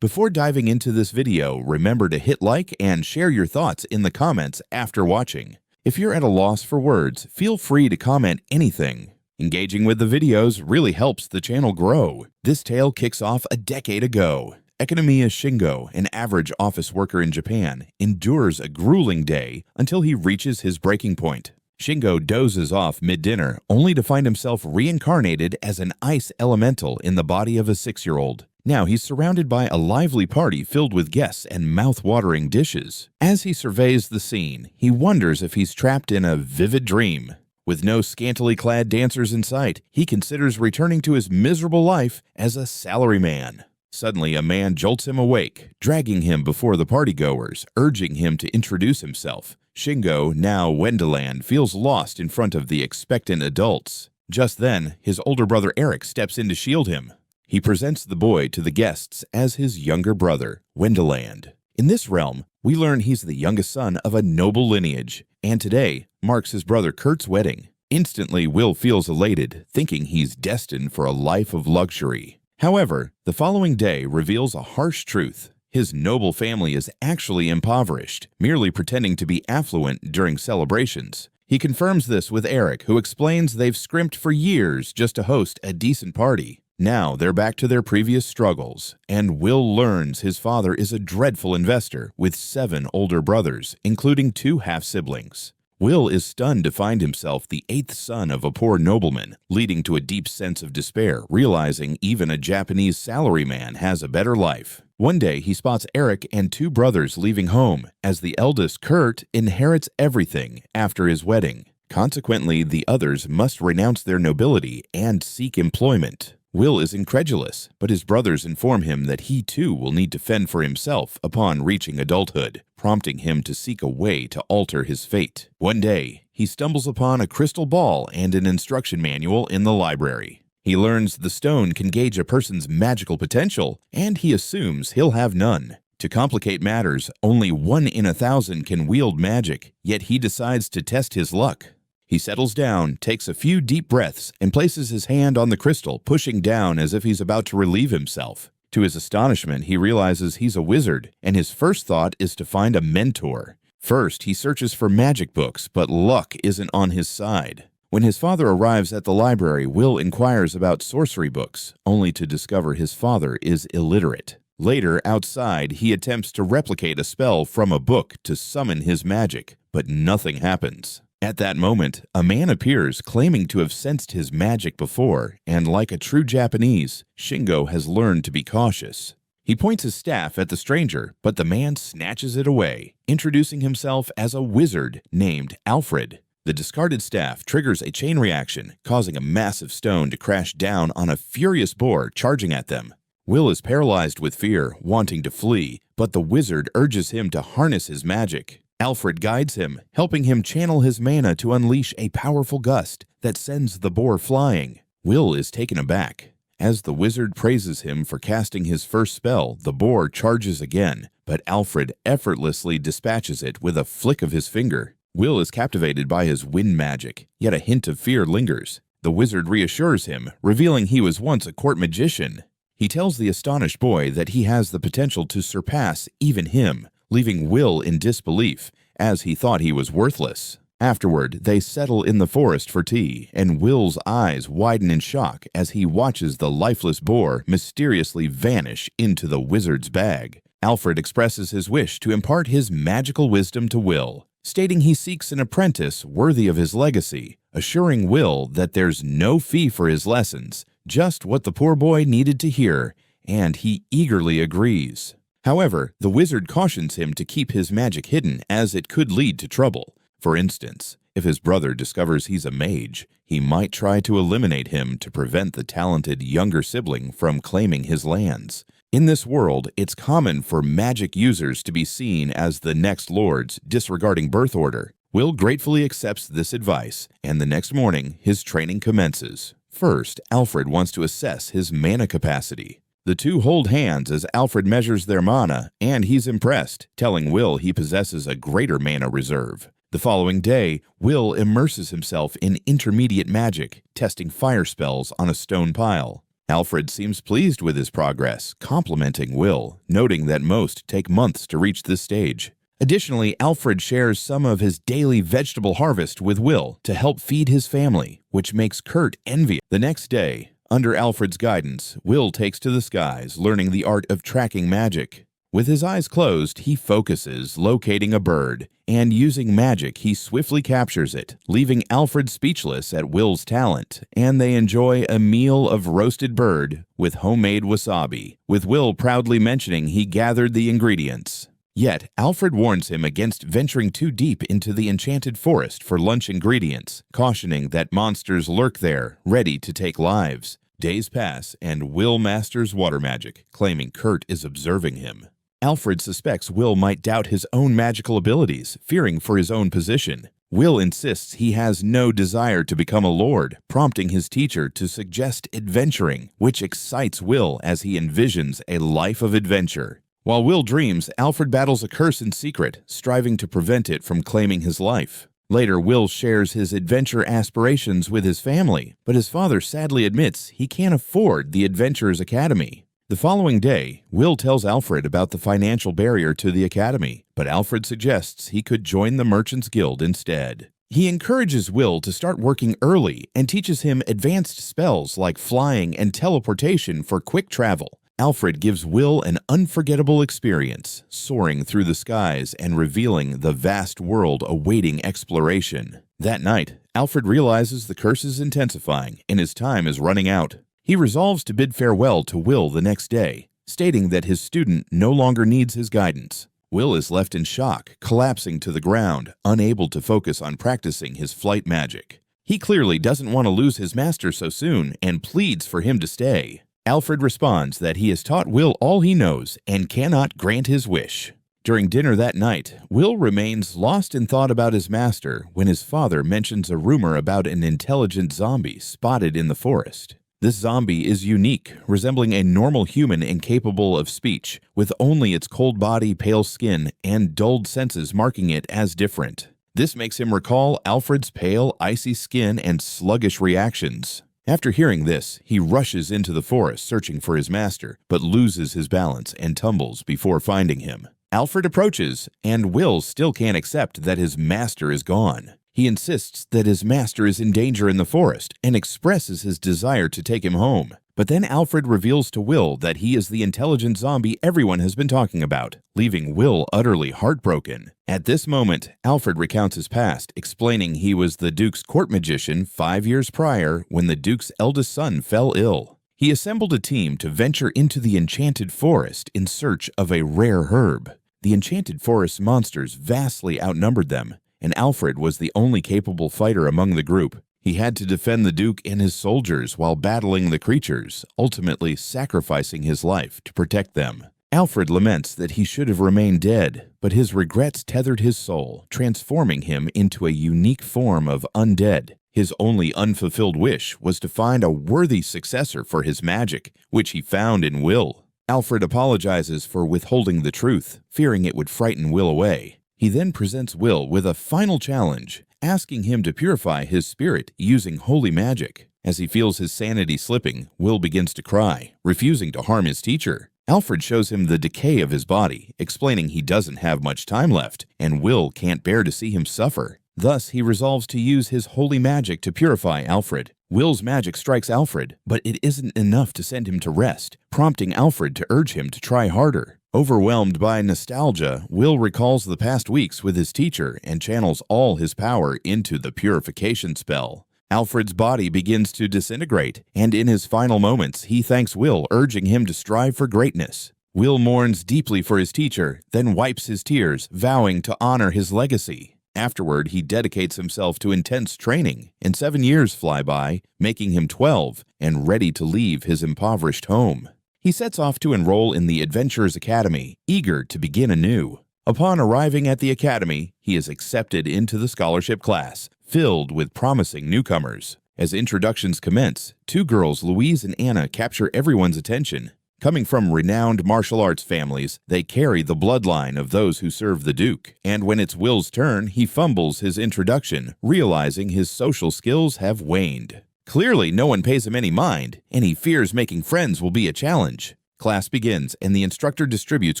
Before diving into this video, remember to hit like and share your thoughts in the comments after watching. If you're at a loss for words, feel free to comment anything. Engaging with the videos really helps the channel grow. This tale kicks off a decade ago. Economiya Shingo, an average office worker in Japan, endures a grueling day until he reaches his breaking point. Shingo dozes off mid-dinner, only to find himself reincarnated as an ice elemental in the body of a 6-year-old. Now he's surrounded by a lively party filled with guests and mouth-watering dishes. As he surveys the scene, he wonders if he's trapped in a vivid dream. With no scantily clad dancers in sight, he considers returning to his miserable life as a salaryman. Suddenly, a man jolts him awake, dragging him before the partygoers, urging him to introduce himself. Shingo, now Wendeland, feels lost in front of the expectant adults. Just then, his older brother Eric steps in to shield him. He presents the boy to the guests as his younger brother, Wendeland. In this realm, we learn he's the youngest son of a noble lineage, and today marks his brother Kurt's wedding. Instantly, Will feels elated, thinking he's destined for a life of luxury. However, the following day reveals a harsh truth. His noble family is actually impoverished, merely pretending to be affluent during celebrations. He confirms this with Eric, who explains they've scrimped for years just to host a decent party. Now they're back to their previous struggles, and Will learns his father is a dreadful investor with 7 older brothers, including 2 half-siblings. Will is stunned to find himself the 8th son of a poor nobleman, leading to a deep sense of despair, realizing even a Japanese salaryman has a better life. One day, he spots Eric and 2 brothers leaving home, as the eldest, Kurt, inherits everything after his wedding. Consequently, the others must renounce their nobility and seek employment. Will is incredulous, but his brothers inform him that he too will need to fend for himself upon reaching adulthood, prompting him to seek a way to alter his fate. One day, he stumbles upon a crystal ball and an instruction manual in the library. He learns the stone can gauge a person's magical potential, and he assumes he'll have none. To complicate matters, only 1 in 1,000 can wield magic, yet he decides to test his luck. He settles down, takes a few deep breaths, and places his hand on the crystal, pushing down as if he's about to relieve himself. To his astonishment, he realizes he's a wizard, and his first thought is to find a mentor. First, he searches for magic books, but luck isn't on his side. When his father arrives at the library, Will inquires about sorcery books, only to discover his father is illiterate. Later, outside, he attempts to replicate a spell from a book to summon his magic, but nothing happens. At that moment, a man appears claiming to have sensed his magic before, and like a true Japanese, Shingo has learned to be cautious. He points his staff at the stranger, but the man snatches it away, introducing himself as a wizard named Alfred. The discarded staff triggers a chain reaction, causing a massive stone to crash down on a furious boar charging at them. Will is paralyzed with fear, wanting to flee, but the wizard urges him to harness his magic. Alfred guides him, helping him channel his mana to unleash a powerful gust that sends the boar flying. Will is taken aback. As the wizard praises him for casting his first spell, the boar charges again, but Alfred effortlessly dispatches it with a flick of his finger. Will is captivated by his wind magic, yet a hint of fear lingers. The wizard reassures him, revealing he was once a court magician. He tells the astonished boy that he has the potential to surpass even him, leaving Will in disbelief, as he thought he was worthless. Afterward, they settle in the forest for tea, and Will's eyes widen in shock as he watches the lifeless boar mysteriously vanish into the wizard's bag. Alfred expresses his wish to impart his magical wisdom to Will, stating he seeks an apprentice worthy of his legacy, assuring Will that there's no fee for his lessons, just what the poor boy needed to hear, and he eagerly agrees. However, the wizard cautions him to keep his magic hidden as it could lead to trouble. For instance, if his brother discovers he's a mage, he might try to eliminate him to prevent the talented younger sibling from claiming his lands. In this world, it's common for magic users to be seen as the next lords, disregarding birth order. Will gratefully accepts this advice, and the next morning, his training commences. First, Alfred wants to assess his mana capacity. The two hold hands as Alfred measures their mana, and he's impressed, telling Will he possesses a greater mana reserve. The following day, Will immerses himself in intermediate magic, testing fire spells on a stone pile. Alfred seems pleased with his progress, complimenting Will, noting that most take months to reach this stage. Additionally, Alfred shares some of his daily vegetable harvest with Will to help feed his family, which makes Kurt envious. The next day, under Alfred's guidance, Will takes to the skies, learning the art of tracking magic. With his eyes closed, he focuses, locating a bird, and using magic, he swiftly captures it, leaving Alfred speechless at Will's talent, and they enjoy a meal of roasted bird with homemade wasabi, with Will proudly mentioning he gathered the ingredients. Yet, Alfred warns him against venturing too deep into the enchanted forest for lunch ingredients, cautioning that monsters lurk there, ready to take lives. Days pass, and Will masters water magic, claiming Kurt is observing him. Alfred suspects Will might doubt his own magical abilities, fearing for his own position. Will insists he has no desire to become a lord, prompting his teacher to suggest adventuring, which excites Will as he envisions a life of adventure. While Will dreams, Alfred battles a curse in secret, striving to prevent it from claiming his life. Later, Will shares his adventure aspirations with his family, but his father sadly admits he can't afford the Adventurers Academy. The following day, Will tells Alfred about the financial barrier to the academy, but Alfred suggests he could join the Merchants Guild instead. He encourages Will to start working early and teaches him advanced spells like flying and teleportation for quick travel. Alfred gives Will an unforgettable experience, soaring through the skies and revealing the vast world awaiting exploration. That night, Alfred realizes the curse is intensifying and his time is running out. He resolves to bid farewell to Will the next day, stating that his student no longer needs his guidance. Will is left in shock, collapsing to the ground, unable to focus on practicing his flight magic. He clearly doesn't want to lose his master so soon and pleads for him to stay. Alfred responds that he has taught Will all he knows and cannot grant his wish. During dinner that night, Will remains lost in thought about his master when his father mentions a rumor about an intelligent zombie spotted in the forest. This zombie is unique, resembling a normal human incapable of speech, with only its cold body, pale skin, and dulled senses marking it as different. This makes him recall Alfred's pale, icy skin and sluggish reactions. After hearing this, he rushes into the forest searching for his master, but loses his balance and tumbles before finding him. Alfred approaches, and Will still can't accept that his master is gone. He insists that his master is in danger in the forest and expresses his desire to take him home. But then Alfred reveals to Will that he is the intelligent zombie everyone has been talking about, leaving Will utterly heartbroken. At this moment, Alfred recounts his past, explaining he was the Duke's court magician 5 years prior when the Duke's eldest son fell ill. He assembled a team to venture into the enchanted forest in search of a rare herb. The enchanted forest monsters vastly outnumbered them, and Alfred was the only capable fighter among the group. He had to defend the Duke and his soldiers while battling the creatures, ultimately sacrificing his life to protect them. Alfred laments that he should have remained dead, but his regrets tethered his soul, transforming him into a unique form of undead. His only unfulfilled wish was to find a worthy successor for his magic, which he found in Will. Alfred apologizes for withholding the truth, fearing it would frighten Will away. He then presents Will with a final challenge, asking him to purify his spirit using holy magic. As he feels his sanity slipping, Will begins to cry, refusing to harm his teacher. Alfred shows him the decay of his body, explaining he doesn't have much time left, and Will can't bear to see him suffer. Thus, he resolves to use his holy magic to purify Alfred. Will's magic strikes Alfred, but it isn't enough to send him to rest, prompting Alfred to urge him to try harder. Overwhelmed by nostalgia, Will recalls the past weeks with his teacher and channels all his power into the purification spell. Alfred's body begins to disintegrate, and in his final moments, he thanks Will, urging him to strive for greatness. Will mourns deeply for his teacher, then wipes his tears, vowing to honor his legacy. Afterward, he dedicates himself to intense training, and 7 years fly by, making him 12 and ready to leave his impoverished home. He sets off to enroll in the Adventurers Academy, eager to begin anew. Upon arriving at the academy, he is accepted into the scholarship class, filled with promising newcomers. As introductions commence, 2 girls, Louise and Anna, capture everyone's attention. Coming from renowned martial arts families, they carry the bloodline of those who serve the Duke. And when it's Will's turn, he fumbles his introduction, realizing his social skills have waned. Clearly, no one pays him any mind, and he fears making friends will be a challenge. Class begins, and the instructor distributes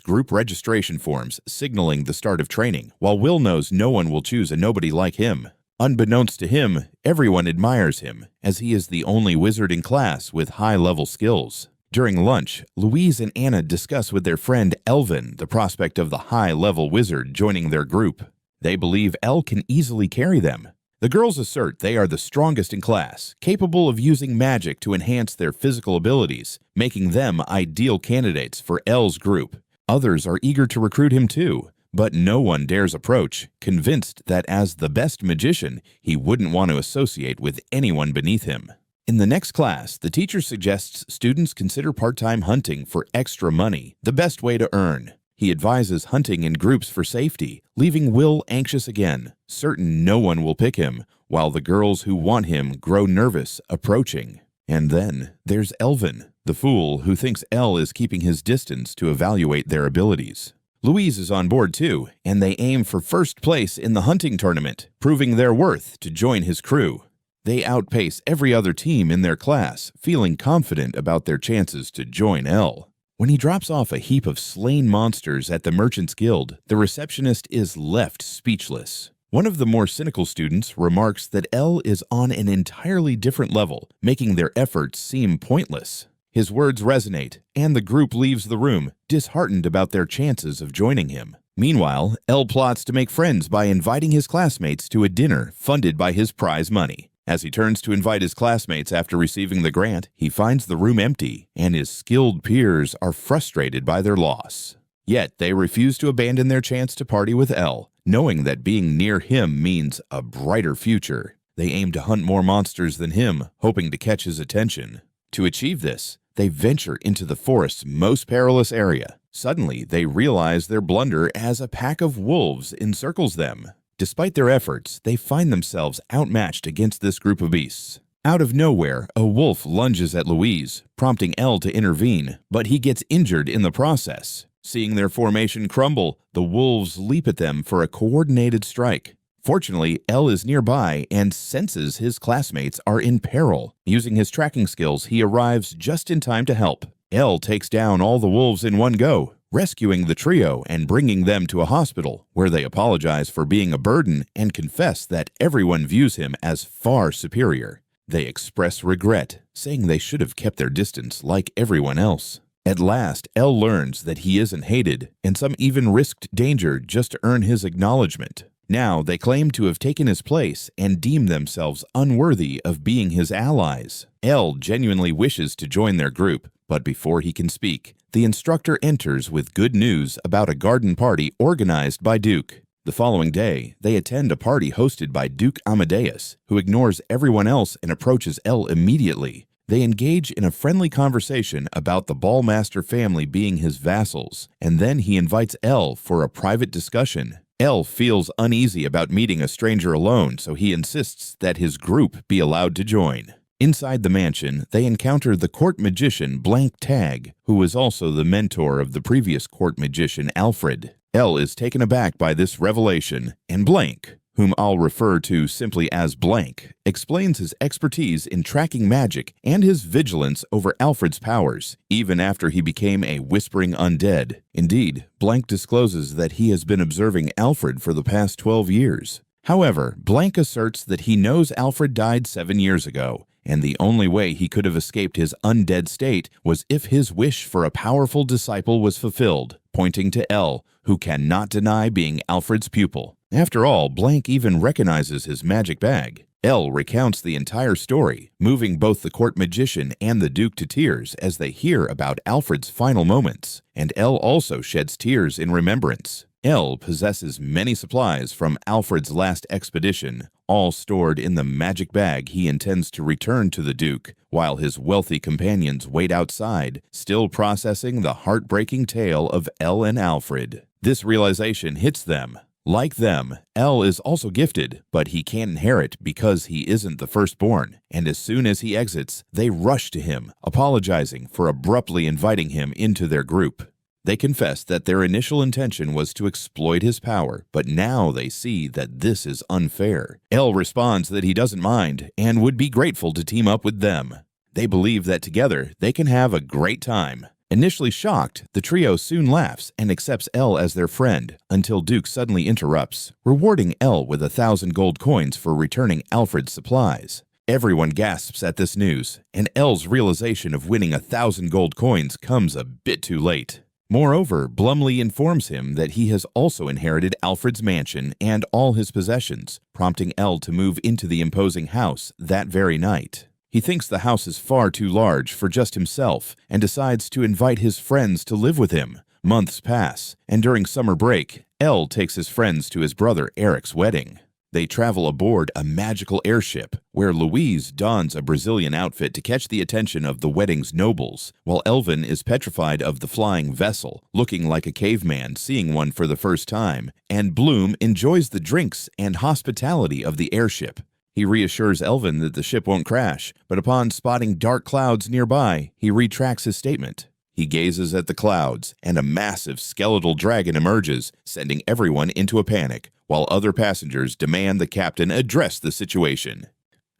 group registration forms, signaling the start of training, while Will knows no one will choose a nobody like him. Unbeknownst to him, everyone admires him, as he is the only wizard in class with high-level skills. During lunch, Louise and Anna discuss with their friend Elvin the prospect of the high-level wizard joining their group. They believe Elle can easily carry them. The girls assert they are the strongest in class, capable of using magic to enhance their physical abilities, making them ideal candidates for Elle's group. Others are eager to recruit him too, but no one dares approach, convinced that as the best magician, he wouldn't want to associate with anyone beneath him. In the next class, the teacher suggests students consider part-time hunting for extra money, the best way to earn. He advises hunting in groups for safety, leaving Will anxious again, certain no one will pick him, while the girls who want him grow nervous, approaching. And then there's Elvin, the fool who thinks Elle is keeping his distance to evaluate their abilities. Louise is on board too, and they aim for first place in the hunting tournament, proving their worth to join his crew. They outpace every other team in their class, feeling confident about their chances to join Elle. When he drops off a heap of slain monsters at the Merchants Guild, the receptionist is left speechless. One of the more cynical students remarks that Elle is on an entirely different level, making their efforts seem pointless. His words resonate, and the group leaves the room, disheartened about their chances of joining him. Meanwhile, Elle plots to make friends by inviting his classmates to a dinner funded by his prize money. As he turns to invite his classmates after receiving the grant, he finds the room empty, and his skilled peers are frustrated by their loss. Yet they refuse to abandon their chance to party with Elle, knowing that being near him means a brighter future. They aim to hunt more monsters than him, hoping to catch his attention. To achieve this, they venture into the forest's most perilous area. Suddenly, they realize their blunder as a pack of wolves encircles them. Despite their efforts, they find themselves outmatched against this group of beasts. Out of nowhere, a wolf lunges at Louise, prompting Elle to intervene, but he gets injured in the process. Seeing their formation crumble, the wolves leap at them for a coordinated strike. Fortunately, Elle is nearby and senses his classmates are in peril. Using his tracking skills, he arrives just in time to help. Elle takes down all the wolves in one go, rescuing the trio and bringing them to a hospital, where they apologize for being a burden and confess that everyone views him as far superior. They express regret, saying they should have kept their distance like everyone else. At last, Elle learns that he isn't hated, and some even risked danger just to earn his acknowledgement. Now they claim to have taken his place and deem themselves unworthy of being his allies. Elle genuinely wishes to join their group, but before he can speak, the instructor enters with good news about a garden party organized by Duke. The following day, they attend a party hosted by Duke Amadeus, who ignores everyone else and approaches Elle immediately. They engage in a friendly conversation about the Ballmaster family being his vassals, and then he invites Elle for a private discussion. Elle feels uneasy about meeting a stranger alone, so he insists that his group be allowed to join. Inside the mansion, they encounter the court magician Blank Tag, who was also the mentor of the previous court magician Alfred. Elle is taken aback by this revelation, and Blank, whom I'll refer to simply as Blank, explains his expertise in tracking magic and his vigilance over Alfred's powers, even after he became a whispering undead. Indeed, Blank discloses that he has been observing Alfred for the past 12 years. However, Blank asserts that he knows Alfred died 7 years ago, and the only way he could have escaped his undead state was if his wish for a powerful disciple was fulfilled, pointing to Elle, who cannot deny being Alfred's pupil. After all, Blank even recognizes his magic bag. Elle recounts the entire story, moving both the court magician and the Duke to tears as they hear about Alfred's final moments, and Elle also sheds tears in remembrance. Elle possesses many supplies from Alfred's last expedition, all stored in the magic bag he intends to return to the Duke, while his wealthy companions wait outside, still processing the heartbreaking tale of Elle and Alfred. This realization hits them. Like them, Elle is also gifted, but he can't inherit because he isn't the firstborn, and as soon as he exits, they rush to him, apologizing for abruptly inviting him into their group. They confess that their initial intention was to exploit his power, but now they see that this is unfair. L responds that he doesn't mind and would be grateful to team up with them. They believe that together they can have a great time. Initially shocked, the trio soon laughs and accepts L as their friend until Duke suddenly interrupts, rewarding L with 1,000 gold coins for returning Alfred's supplies. Everyone gasps at this news, and L's realization of winning 1,000 gold coins comes a bit too late. Moreover, Blumley informs him that he has also inherited Alfred's mansion and all his possessions, prompting L to move into the imposing house that very night. He thinks the house is far too large for just himself and decides to invite his friends to live with him. Months pass, and during summer break, L takes his friends to his brother Eric's wedding. They travel aboard a magical airship, where Louise dons a Brazilian outfit to catch the attention of the wedding's nobles, while Elvin is petrified of the flying vessel, looking like a caveman seeing one for the first time, and Bloom enjoys the drinks and hospitality of the airship. He reassures Elvin that the ship won't crash, but upon spotting dark clouds nearby, he retracts his statement. He gazes at the clouds, and a massive skeletal dragon emerges, sending everyone into a panic, while other passengers demand the captain address the situation.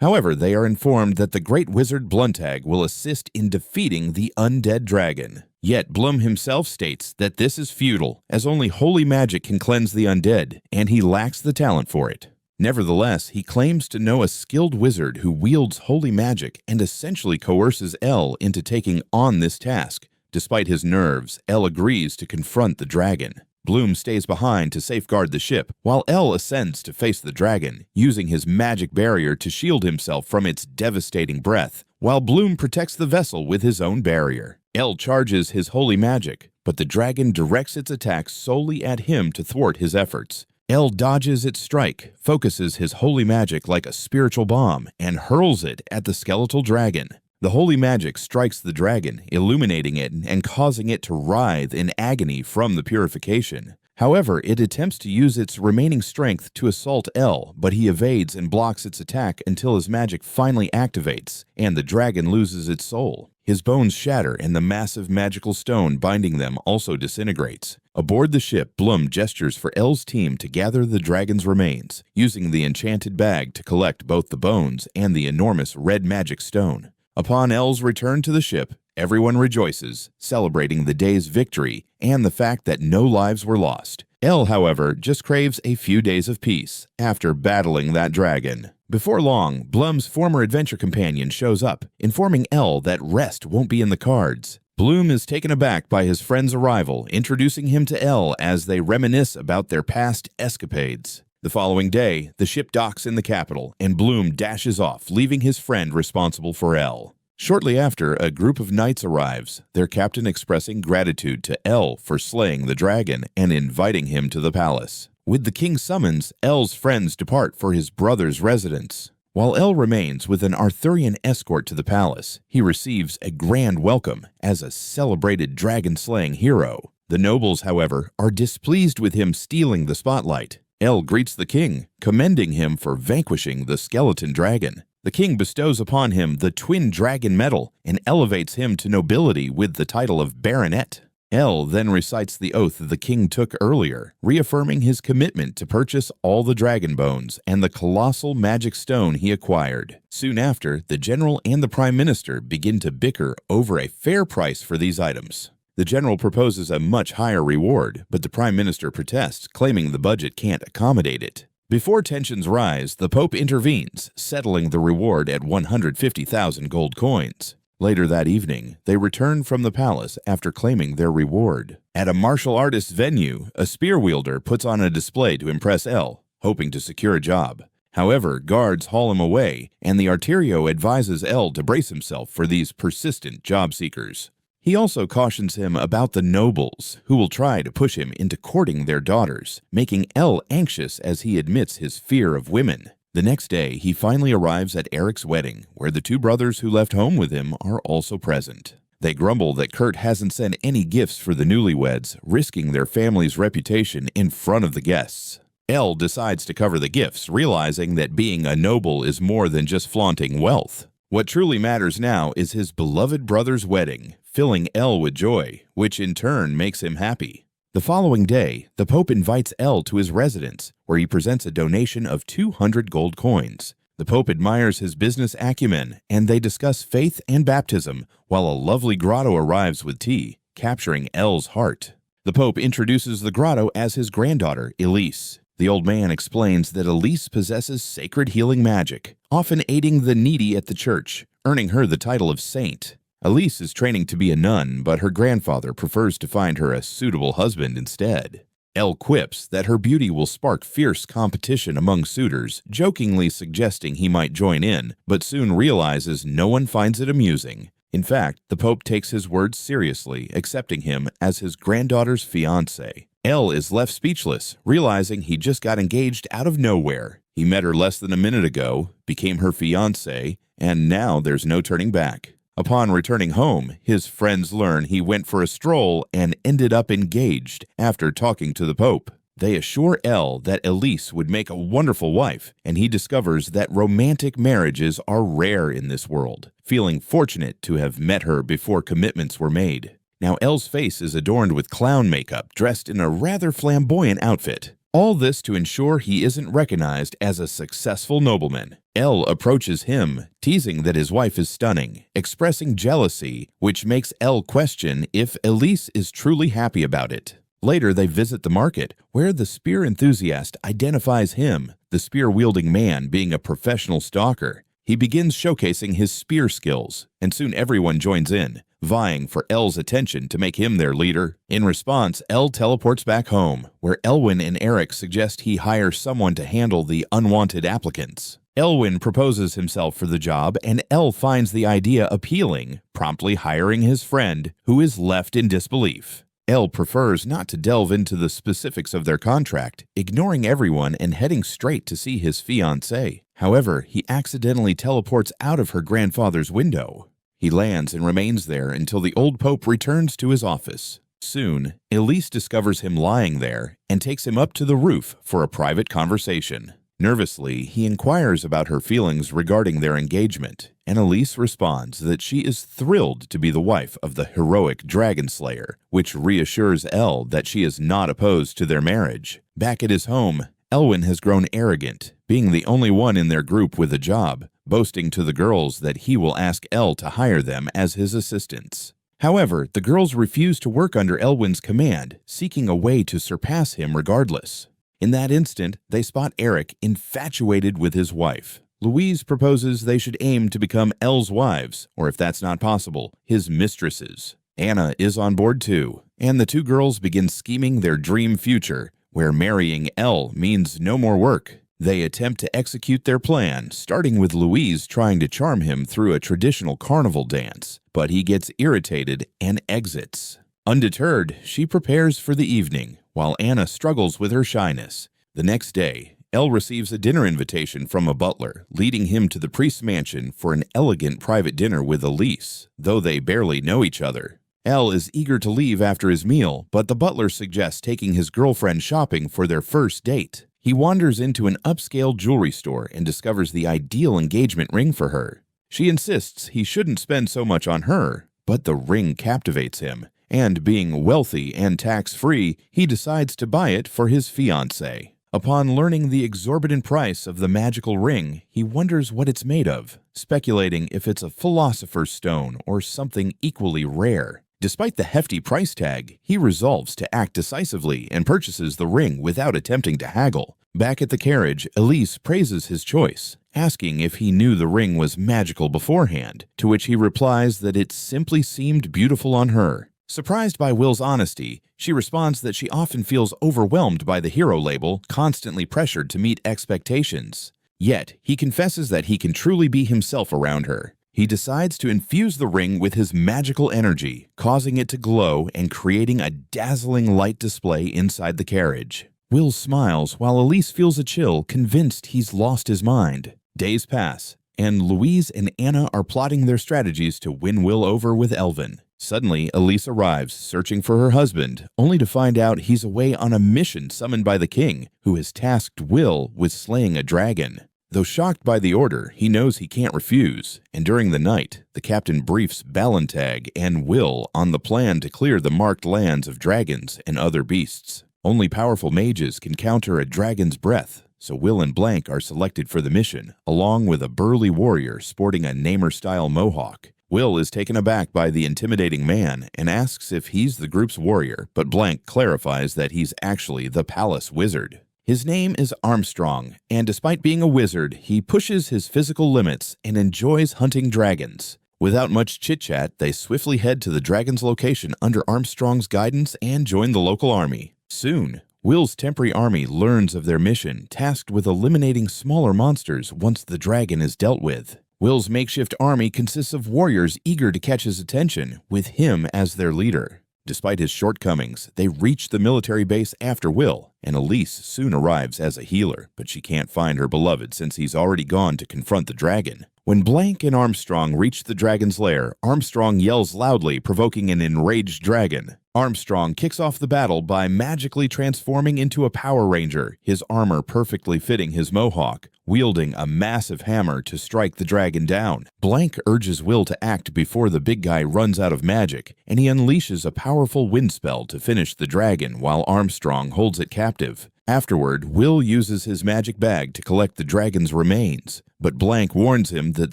However, they are informed that the great wizard Bluntag will assist in defeating the undead dragon. Yet Blum himself states that this is futile, as only holy magic can cleanse the undead, and he lacks the talent for it. Nevertheless, he claims to know a skilled wizard who wields holy magic and essentially coerces L into taking on this task. Despite his nerves, L agrees to confront the dragon. Bloom stays behind to safeguard the ship, while L ascends to face the dragon, using his magic barrier to shield himself from its devastating breath, while Bloom protects the vessel with his own barrier. L charges his holy magic, but the dragon directs its attack solely at him to thwart his efforts. L dodges its strike, focuses his holy magic like a spiritual bomb, and hurls it at the skeletal dragon. The holy magic strikes the dragon, illuminating it and causing it to writhe in agony from the purification. However, it attempts to use its remaining strength to assault L, but he evades and blocks its attack until his magic finally activates, and the dragon loses its soul. His bones shatter and the massive magical stone binding them also disintegrates. Aboard the ship, Blum gestures for L's team to gather the dragon's remains, using the enchanted bag to collect both the bones and the enormous red magic stone. Upon L's return to the ship, everyone rejoices, celebrating the day's victory and the fact that no lives were lost. L, however, just craves a few days of peace after battling that dragon. Before long, Blum's former adventure companion shows up, informing L that rest won't be in the cards. Bloom is taken aback by his friend's arrival, introducing him to L as they reminisce about their past escapades. The following day, the ship docks in the capital, and Bloom dashes off, leaving his friend responsible for L. Shortly after, a group of knights arrives, their captain expressing gratitude to L for slaying the dragon and inviting him to the palace. With the king's summons, L's friends depart for his brother's residence. While L remains with an Arthurian escort to the palace, he receives a grand welcome as a celebrated dragon-slaying hero. The nobles, however, are displeased with him stealing the spotlight. L greets the king, commending him for vanquishing the skeleton dragon. The king bestows upon him the twin dragon medal and elevates him to nobility with the title of baronet. L then recites the oath the king took earlier, reaffirming his commitment to purchase all the dragon bones and the colossal magic stone he acquired. Soon after, the general and the prime minister begin to bicker over a fair price for these items. The general proposes a much higher reward, but the prime minister protests, claiming the budget can't accommodate it. Before tensions rise, the Pope intervenes, settling the reward at 150,000 gold coins. Later that evening, they return from the palace after claiming their reward. At a martial artist's venue, a spear wielder puts on a display to impress L, hoping to secure a job. However, guards haul him away, and the Arterio advises L to brace himself for these persistent job seekers. He also cautions him about the nobles, who will try to push him into courting their daughters, making L anxious as he admits his fear of women. The next day, he finally arrives at Eric's wedding, where the two brothers who left home with him are also present. They grumble that Kurt hasn't sent any gifts for the newlyweds, risking their family's reputation in front of the guests. L decides to cover the gifts, realizing that being a noble is more than just flaunting wealth. What truly matters now is his beloved brother's wedding, filling Elle with joy, which in turn makes him happy. The following day, the Pope invites Elle to his residence, where he presents a donation of 200 gold coins. The Pope admires his business acumen, and they discuss faith and baptism, while a lovely grotto arrives with tea, capturing Elle's heart. The Pope introduces the grotto as his granddaughter, Elise. The old man explains that Elise possesses sacred healing magic, often aiding the needy at the church, earning her the title of saint. Elise is training to be a nun, but her grandfather prefers to find her a suitable husband instead. Elle quips that her beauty will spark fierce competition among suitors, jokingly suggesting he might join in, but soon realizes no one finds it amusing. In fact, the Pope takes his words seriously, accepting him as his granddaughter's fiancé. Elle is left speechless, realizing he just got engaged out of nowhere. He met her less than a minute ago, became her fiancé, and now there's no turning back. Upon returning home, his friends learn he went for a stroll and ended up engaged after talking to the Pope. They assure Elle that Elise would make a wonderful wife, and he discovers that romantic marriages are rare in this world, feeling fortunate to have met her before commitments were made. Now Elle's face is adorned with clown makeup, dressed in a rather flamboyant outfit. All this to ensure he isn't recognized as a successful nobleman. Elle approaches him, teasing that his wife is stunning, expressing jealousy, which makes Elle question if Elise is truly happy about it. Later, they visit the market, where the spear enthusiast identifies him, the spear-wielding man being a professional stalker. He begins showcasing his spear skills, and soon everyone joins in, vying for Elle's attention to make him their leader. In response, Elle teleports back home, where Elwyn and Eric suggest he hire someone to handle the unwanted applicants. Elwyn proposes himself for the job, and Elle finds the idea appealing, promptly hiring his friend, who is left in disbelief. Elle prefers not to delve into the specifics of their contract, ignoring everyone and heading straight to see his fiancée. However, he accidentally teleports out of her grandfather's window. He lands and remains there until the old Pope returns to his office. Soon, Elise discovers him lying there and takes him up to the roof for a private conversation. Nervously, he inquires about her feelings regarding their engagement, and Elise responds that she is thrilled to be the wife of the heroic dragon slayer, which reassures Elle that she is not opposed to their marriage. Back at his home, Elwyn has grown arrogant, being the only one in their group with a job, boasting to the girls that he will ask Elle to hire them as his assistants. However, the girls refuse to work under Elwyn's command, seeking a way to surpass him regardless. In that instant, they spot Eric infatuated with his wife. Louise proposes they should aim to become Elle's wives, or if that's not possible, his mistresses. Anna is on board too, and the two girls begin scheming their dream future, where marrying Elle means no more work. They attempt to execute their plan, starting with Louise trying to charm him through a traditional carnival dance, but he gets irritated and exits. Undeterred, she prepares for the evening, while Anna struggles with her shyness. The next day, Elle receives a dinner invitation from a butler, leading him to the priest's mansion for an elegant private dinner with Elise, though they barely know each other. Elle is eager to leave after his meal, but the butler suggests taking his girlfriend shopping for their first date. He wanders into an upscale jewelry store and discovers the ideal engagement ring for her. She insists he shouldn't spend so much on her, but the ring captivates him, and being wealthy and tax-free, he decides to buy it for his fiancée. Upon learning the exorbitant price of the magical ring, he wonders what it's made of, speculating if it's a philosopher's stone or something equally rare. Despite the hefty price tag, he resolves to act decisively and purchases the ring without attempting to haggle. Back at the carriage, Elise praises his choice, asking if he knew the ring was magical beforehand, to which he replies that it simply seemed beautiful on her. Surprised by Will's honesty, she responds that she often feels overwhelmed by the hero label, constantly pressured to meet expectations. Yet, he confesses that he can truly be himself around her. He decides to infuse the ring with his magical energy, causing it to glow and creating a dazzling light display inside the carriage. Will smiles while Elise feels a chill, convinced he's lost his mind. Days pass, and Louise and Anna are plotting their strategies to win Will over with Elvin. Suddenly, Elise arrives, searching for her husband, only to find out he's away on a mission summoned by the king, who has tasked Will with slaying a dragon. Though shocked by the order, he knows he can't refuse, and during the night, the captain briefs Ballantag and Will on the plan to clear the marked lands of dragons and other beasts. Only powerful mages can counter a dragon's breath, so Will and Blank are selected for the mission, along with a burly warrior sporting a Namer-style mohawk. Will is taken aback by the intimidating man and asks if he's the group's warrior, but Blank clarifies that he's actually the palace wizard. His name is Armstrong, and despite being a wizard, he pushes his physical limits and enjoys hunting dragons. Without much chit-chat, they swiftly head to the dragon's location under Armstrong's guidance and join the local army. Soon, Will's temporary army learns of their mission, tasked with eliminating smaller monsters once the dragon is dealt with. Will's makeshift army consists of warriors eager to catch his attention, with him as their leader. Despite his shortcomings, they reach the military base after Will, and Elise soon arrives as a healer, but she can't find her beloved since he's already gone to confront the dragon. When Blank and Armstrong reach the dragon's lair, Armstrong yells loudly, provoking an enraged dragon. Armstrong kicks off the battle by magically transforming into a Power Ranger, his armor perfectly fitting his mohawk, wielding a massive hammer to strike the dragon down. Blank urges Will to act before the big guy runs out of magic, and he unleashes a powerful wind spell to finish the dragon while Armstrong holds it captive. Afterward, Will uses his magic bag to collect the dragon's remains, but Blank warns him that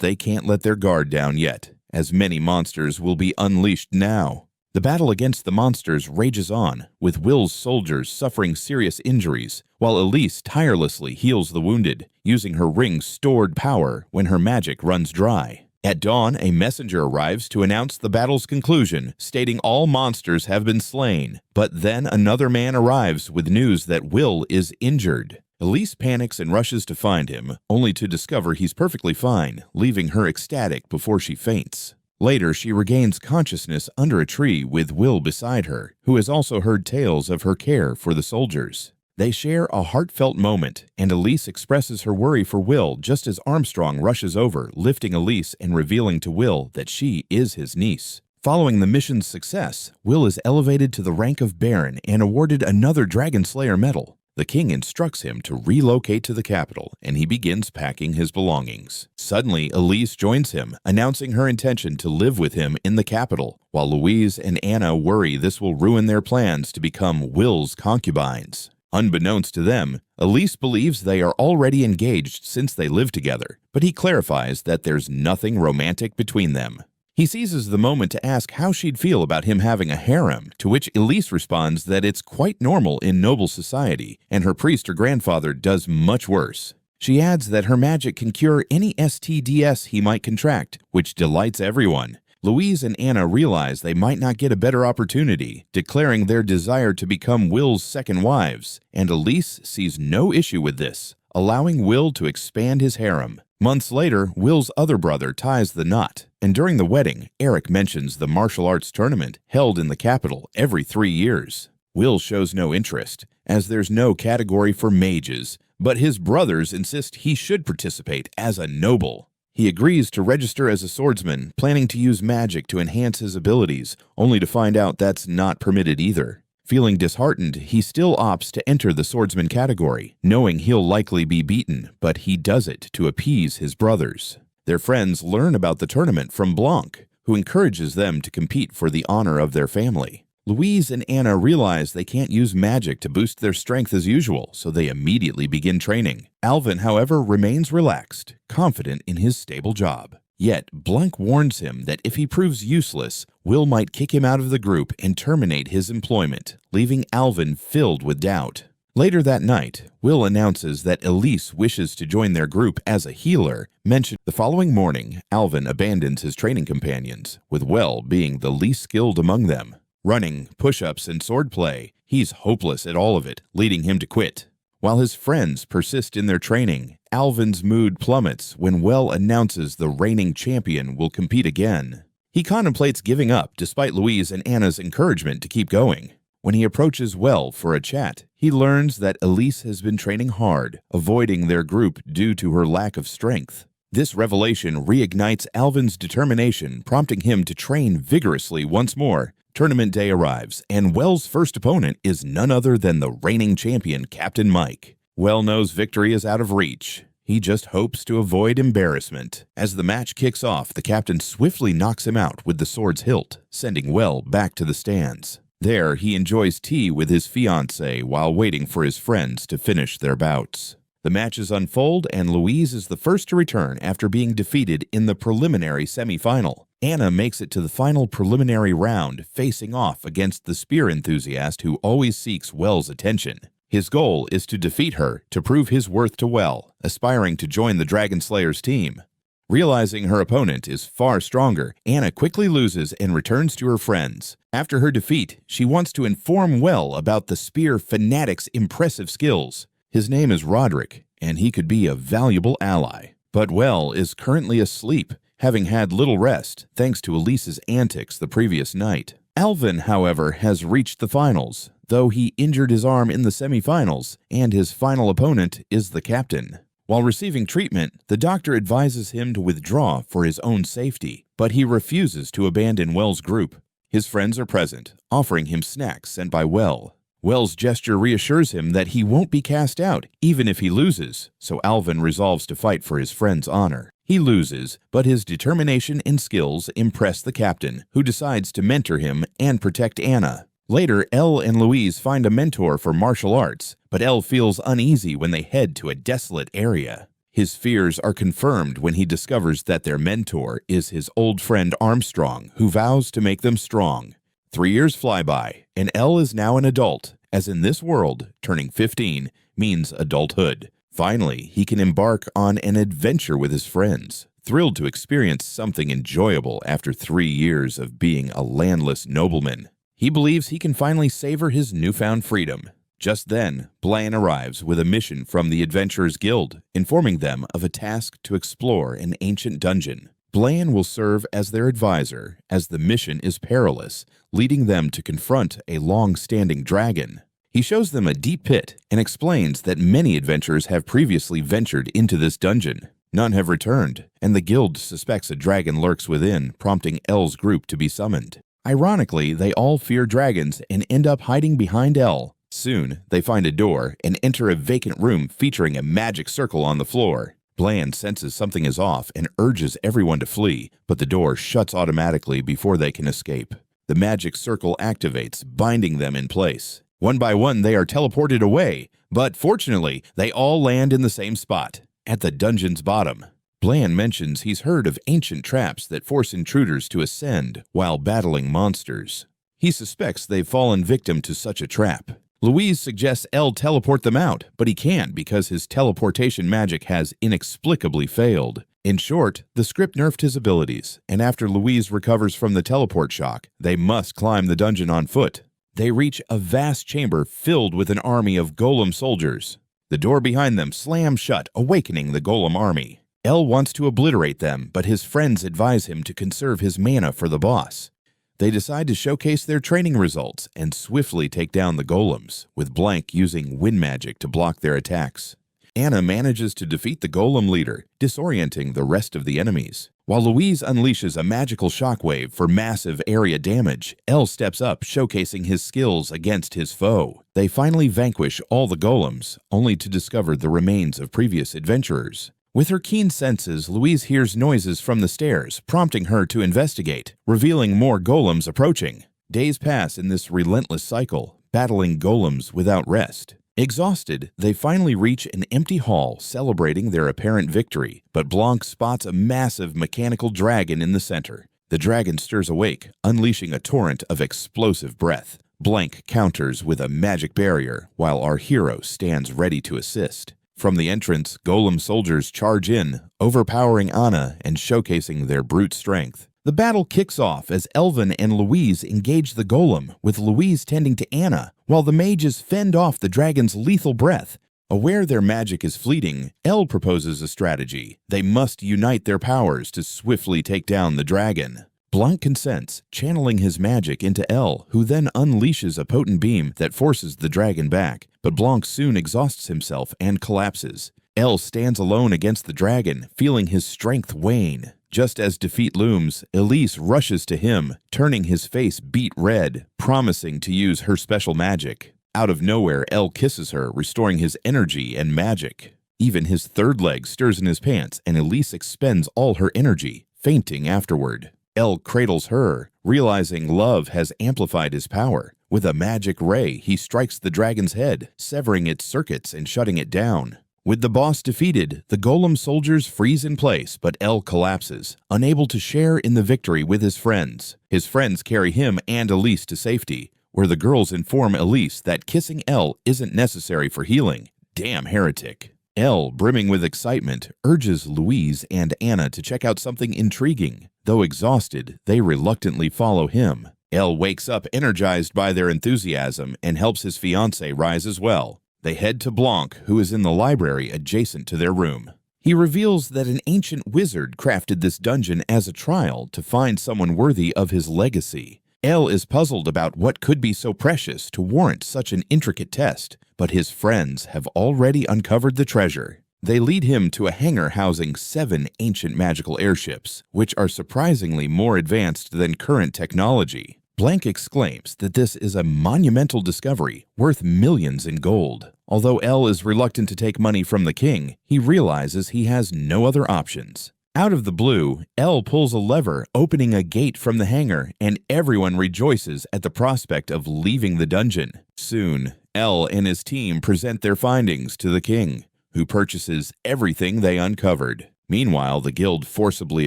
they can't let their guard down yet, as many monsters will be unleashed now. The battle against the monsters rages on, with Will's soldiers suffering serious injuries, while Elise tirelessly heals the wounded, using her ring's stored power when her magic runs dry. At dawn, a messenger arrives to announce the battle's conclusion, stating all monsters have been slain. But then another man arrives with news that Will is injured. Elise panics and rushes to find him, only to discover he's perfectly fine, leaving her ecstatic before she faints. Later, she regains consciousness under a tree with Will beside her, who has also heard tales of her care for the soldiers. They share a heartfelt moment, and Elise expresses her worry for Will just as Armstrong rushes over, lifting Elise and revealing to Will that she is his niece. Following the mission's success, Will is elevated to the rank of Baron and awarded another Dragon Slayer medal. The king instructs him to relocate to the capital, and he begins packing his belongings. Suddenly, Elise joins him, announcing her intention to live with him in the capital, while Louise and Anna worry this will ruin their plans to become Will's concubines. Unbeknownst to them, Elise believes they are already engaged since they live together, but he clarifies that there's nothing romantic between them. He seizes the moment to ask how she'd feel about him having a harem, to which Elise responds that it's quite normal in noble society, and her priest or grandfather does much worse. She adds that her magic can cure any STDs he might contract, which delights everyone. Louise and Anna realize they might not get a better opportunity, declaring their desire to become Will's second wives, and Elise sees no issue with this, allowing Will to expand his harem. Months later, Will's other brother ties the knot, and during the wedding, Eric mentions the martial arts tournament held in the capital every 3 years. Will shows no interest, as there's no category for mages, but his brothers insist he should participate as a noble. He agrees to register as a swordsman, planning to use magic to enhance his abilities, only to find out that's not permitted either. Feeling disheartened, he still opts to enter the swordsman category, knowing he'll likely be beaten, but he does it to appease his brothers. Their friends learn about the tournament from Blanc, who encourages them to compete for the honor of their family. Louise and Anna realize they can't use magic to boost their strength as usual, so they immediately begin training. Alvin, however, remains relaxed, confident in his stable job. Yet, Blanc warns him that if he proves useless, Will might kick him out of the group and terminate his employment, leaving Alvin filled with doubt. Later that night, Will announces that Elise wishes to join their group as a healer. The following morning, Alvin abandons his training companions, with Will being the least skilled among them. Running, push-ups, and swordplay, he's hopeless at all of it, leading him to quit. While his friends persist in their training, Alvin's mood plummets when Will announces the reigning champion will compete again. He contemplates giving up despite Louise and Anna's encouragement to keep going. When he approaches Will for a chat, he learns that Elise has been training hard, avoiding their group due to her lack of strength. This revelation reignites Alvin's determination, prompting him to train vigorously once more. Tournament day arrives, and Will's first opponent is none other than the reigning champion, Captain Mike. Will knows victory is out of reach. He just hopes to avoid embarrassment. As the match kicks off, the captain swiftly knocks him out with the sword's hilt, sending Well back to the stands. There, he enjoys tea with his fiancée while waiting for his friends to finish their bouts. The matches unfold, and Louise is the first to return after being defeated in the preliminary semifinal. Anna makes it to the final preliminary round, facing off against the spear enthusiast who always seeks Well's attention. His goal is to defeat her to prove his worth to Well, aspiring to join the Dragon Slayer's team. Realizing her opponent is far stronger, Anna quickly loses and returns to her friends. After her defeat, she wants to inform Well about the spear fanatic's impressive skills. His name is Roderick, and he could be a valuable ally. But Well is currently asleep, having had little rest thanks to Elise's antics the previous night. Alvin, however, has reached the finals, though he injured his arm in the semifinals, and his final opponent is the captain. While receiving treatment, the doctor advises him to withdraw for his own safety, but he refuses to abandon Well's group. His friends are present, offering him snacks sent by Well. Well's gesture reassures him that he won't be cast out, even if he loses, so Alvin resolves to fight for his friend's honor. He loses, but his determination and skills impress the captain, who decides to mentor him and protect Anna. Later, Elle and Louise find a mentor for martial arts, but Elle feels uneasy when they head to a desolate area. His fears are confirmed when he discovers that their mentor is his old friend Armstrong, who vows to make them strong. 3 years fly by, and Elle is now an adult, as in this world, turning 15 means adulthood. Finally, he can embark on an adventure with his friends, thrilled to experience something enjoyable after 3 years of being a landless nobleman. He believes he can finally savor his newfound freedom. Just then, Blaine arrives with a mission from the Adventurers Guild, informing them of a task to explore an ancient dungeon. Blaine will serve as their advisor, as the mission is perilous, leading them to confront a long-standing dragon. He shows them a deep pit and explains that many adventurers have previously ventured into this dungeon. None have returned, and the guild suspects a dragon lurks within, prompting Elle's group to be summoned. Ironically, they all fear dragons and end up hiding behind Elle. Soon, they find a door and enter a vacant room featuring a magic circle on the floor. Bland senses something is off and urges everyone to flee, but the door shuts automatically before they can escape. The magic circle activates, binding them in place. One by one, they are teleported away, but fortunately, they all land in the same spot, at the dungeon's bottom. Bland mentions he's heard of ancient traps that force intruders to ascend while battling monsters. He suspects they've fallen victim to such a trap. Louise suggests Elle teleport them out, but he can't because his teleportation magic has inexplicably failed. In short, the script nerfed his abilities, and after Louise recovers from the teleport shock, they must climb the dungeon on foot. They reach a vast chamber filled with an army of golem soldiers. The door behind them slams shut, awakening the golem army. Elle wants to obliterate them, but his friends advise him to conserve his mana for the boss. They decide to showcase their training results and swiftly take down the golems, with Blank using wind magic to block their attacks. Anna manages to defeat the golem leader, disorienting the rest of the enemies. While Louise unleashes a magical shockwave for massive area damage, Elle steps up, showcasing his skills against his foe. They finally vanquish all the golems, only to discover the remains of previous adventurers. With her keen senses, Louise hears noises from the stairs, prompting her to investigate, revealing more golems approaching. Days pass in this relentless cycle, battling golems without rest. Exhausted, they finally reach an empty hall celebrating their apparent victory, but Blanc spots a massive mechanical dragon in the center. The dragon stirs awake, unleashing a torrent of explosive breath. Blanc counters with a magic barrier, while our hero stands ready to assist. From the entrance, golem soldiers charge in, overpowering Anna and showcasing their brute strength. The battle kicks off as Elvin and Louise engage the golem, with Louise tending to Anna, while the mages fend off the dragon's lethal breath. Aware their magic is fleeting, Elle proposes a strategy. They must unite their powers to swiftly take down the dragon. Blanc consents, channeling his magic into Elle, who then unleashes a potent beam that forces the dragon back, but Blanc soon exhausts himself and collapses. Elle stands alone against the dragon, feeling his strength wane. Just as defeat looms, Elise rushes to him, turning his face beet red, promising to use her special magic. Out of nowhere, Elle kisses her, restoring his energy and magic. Even his third leg stirs in his pants and Elise expends all her energy, fainting afterward. L cradles her, realizing love has amplified his power. With a magic ray, he strikes the dragon's head, severing its circuits and shutting it down. With the boss defeated, the golem soldiers freeze in place, but L collapses, unable to share in the victory with his friends. His friends carry him and Elise to safety, where the girls inform Elise that kissing L isn't necessary for healing. Damn heretic. L, brimming with excitement, urges Louise and Anna to check out something intriguing. Though exhausted, they reluctantly follow him. L wakes up energized by their enthusiasm and helps his fiancée rise as well. They head to Blanc, who is in the library adjacent to their room. He reveals that an ancient wizard crafted this dungeon as a trial to find someone worthy of his legacy. L is puzzled about what could be so precious to warrant such an intricate test, but his friends have already uncovered the treasure. They lead him to a hangar housing 7 ancient magical airships, which are surprisingly more advanced than current technology. Blanc exclaims that this is a monumental discovery worth millions in gold. Although L is reluctant to take money from the king, he realizes he has no other options. Out of the blue, L pulls a lever, opening a gate from the hangar, and everyone rejoices at the prospect of leaving the dungeon. Soon, L and his team present their findings to the king, who purchases everything they uncovered. Meanwhile, the guild forcibly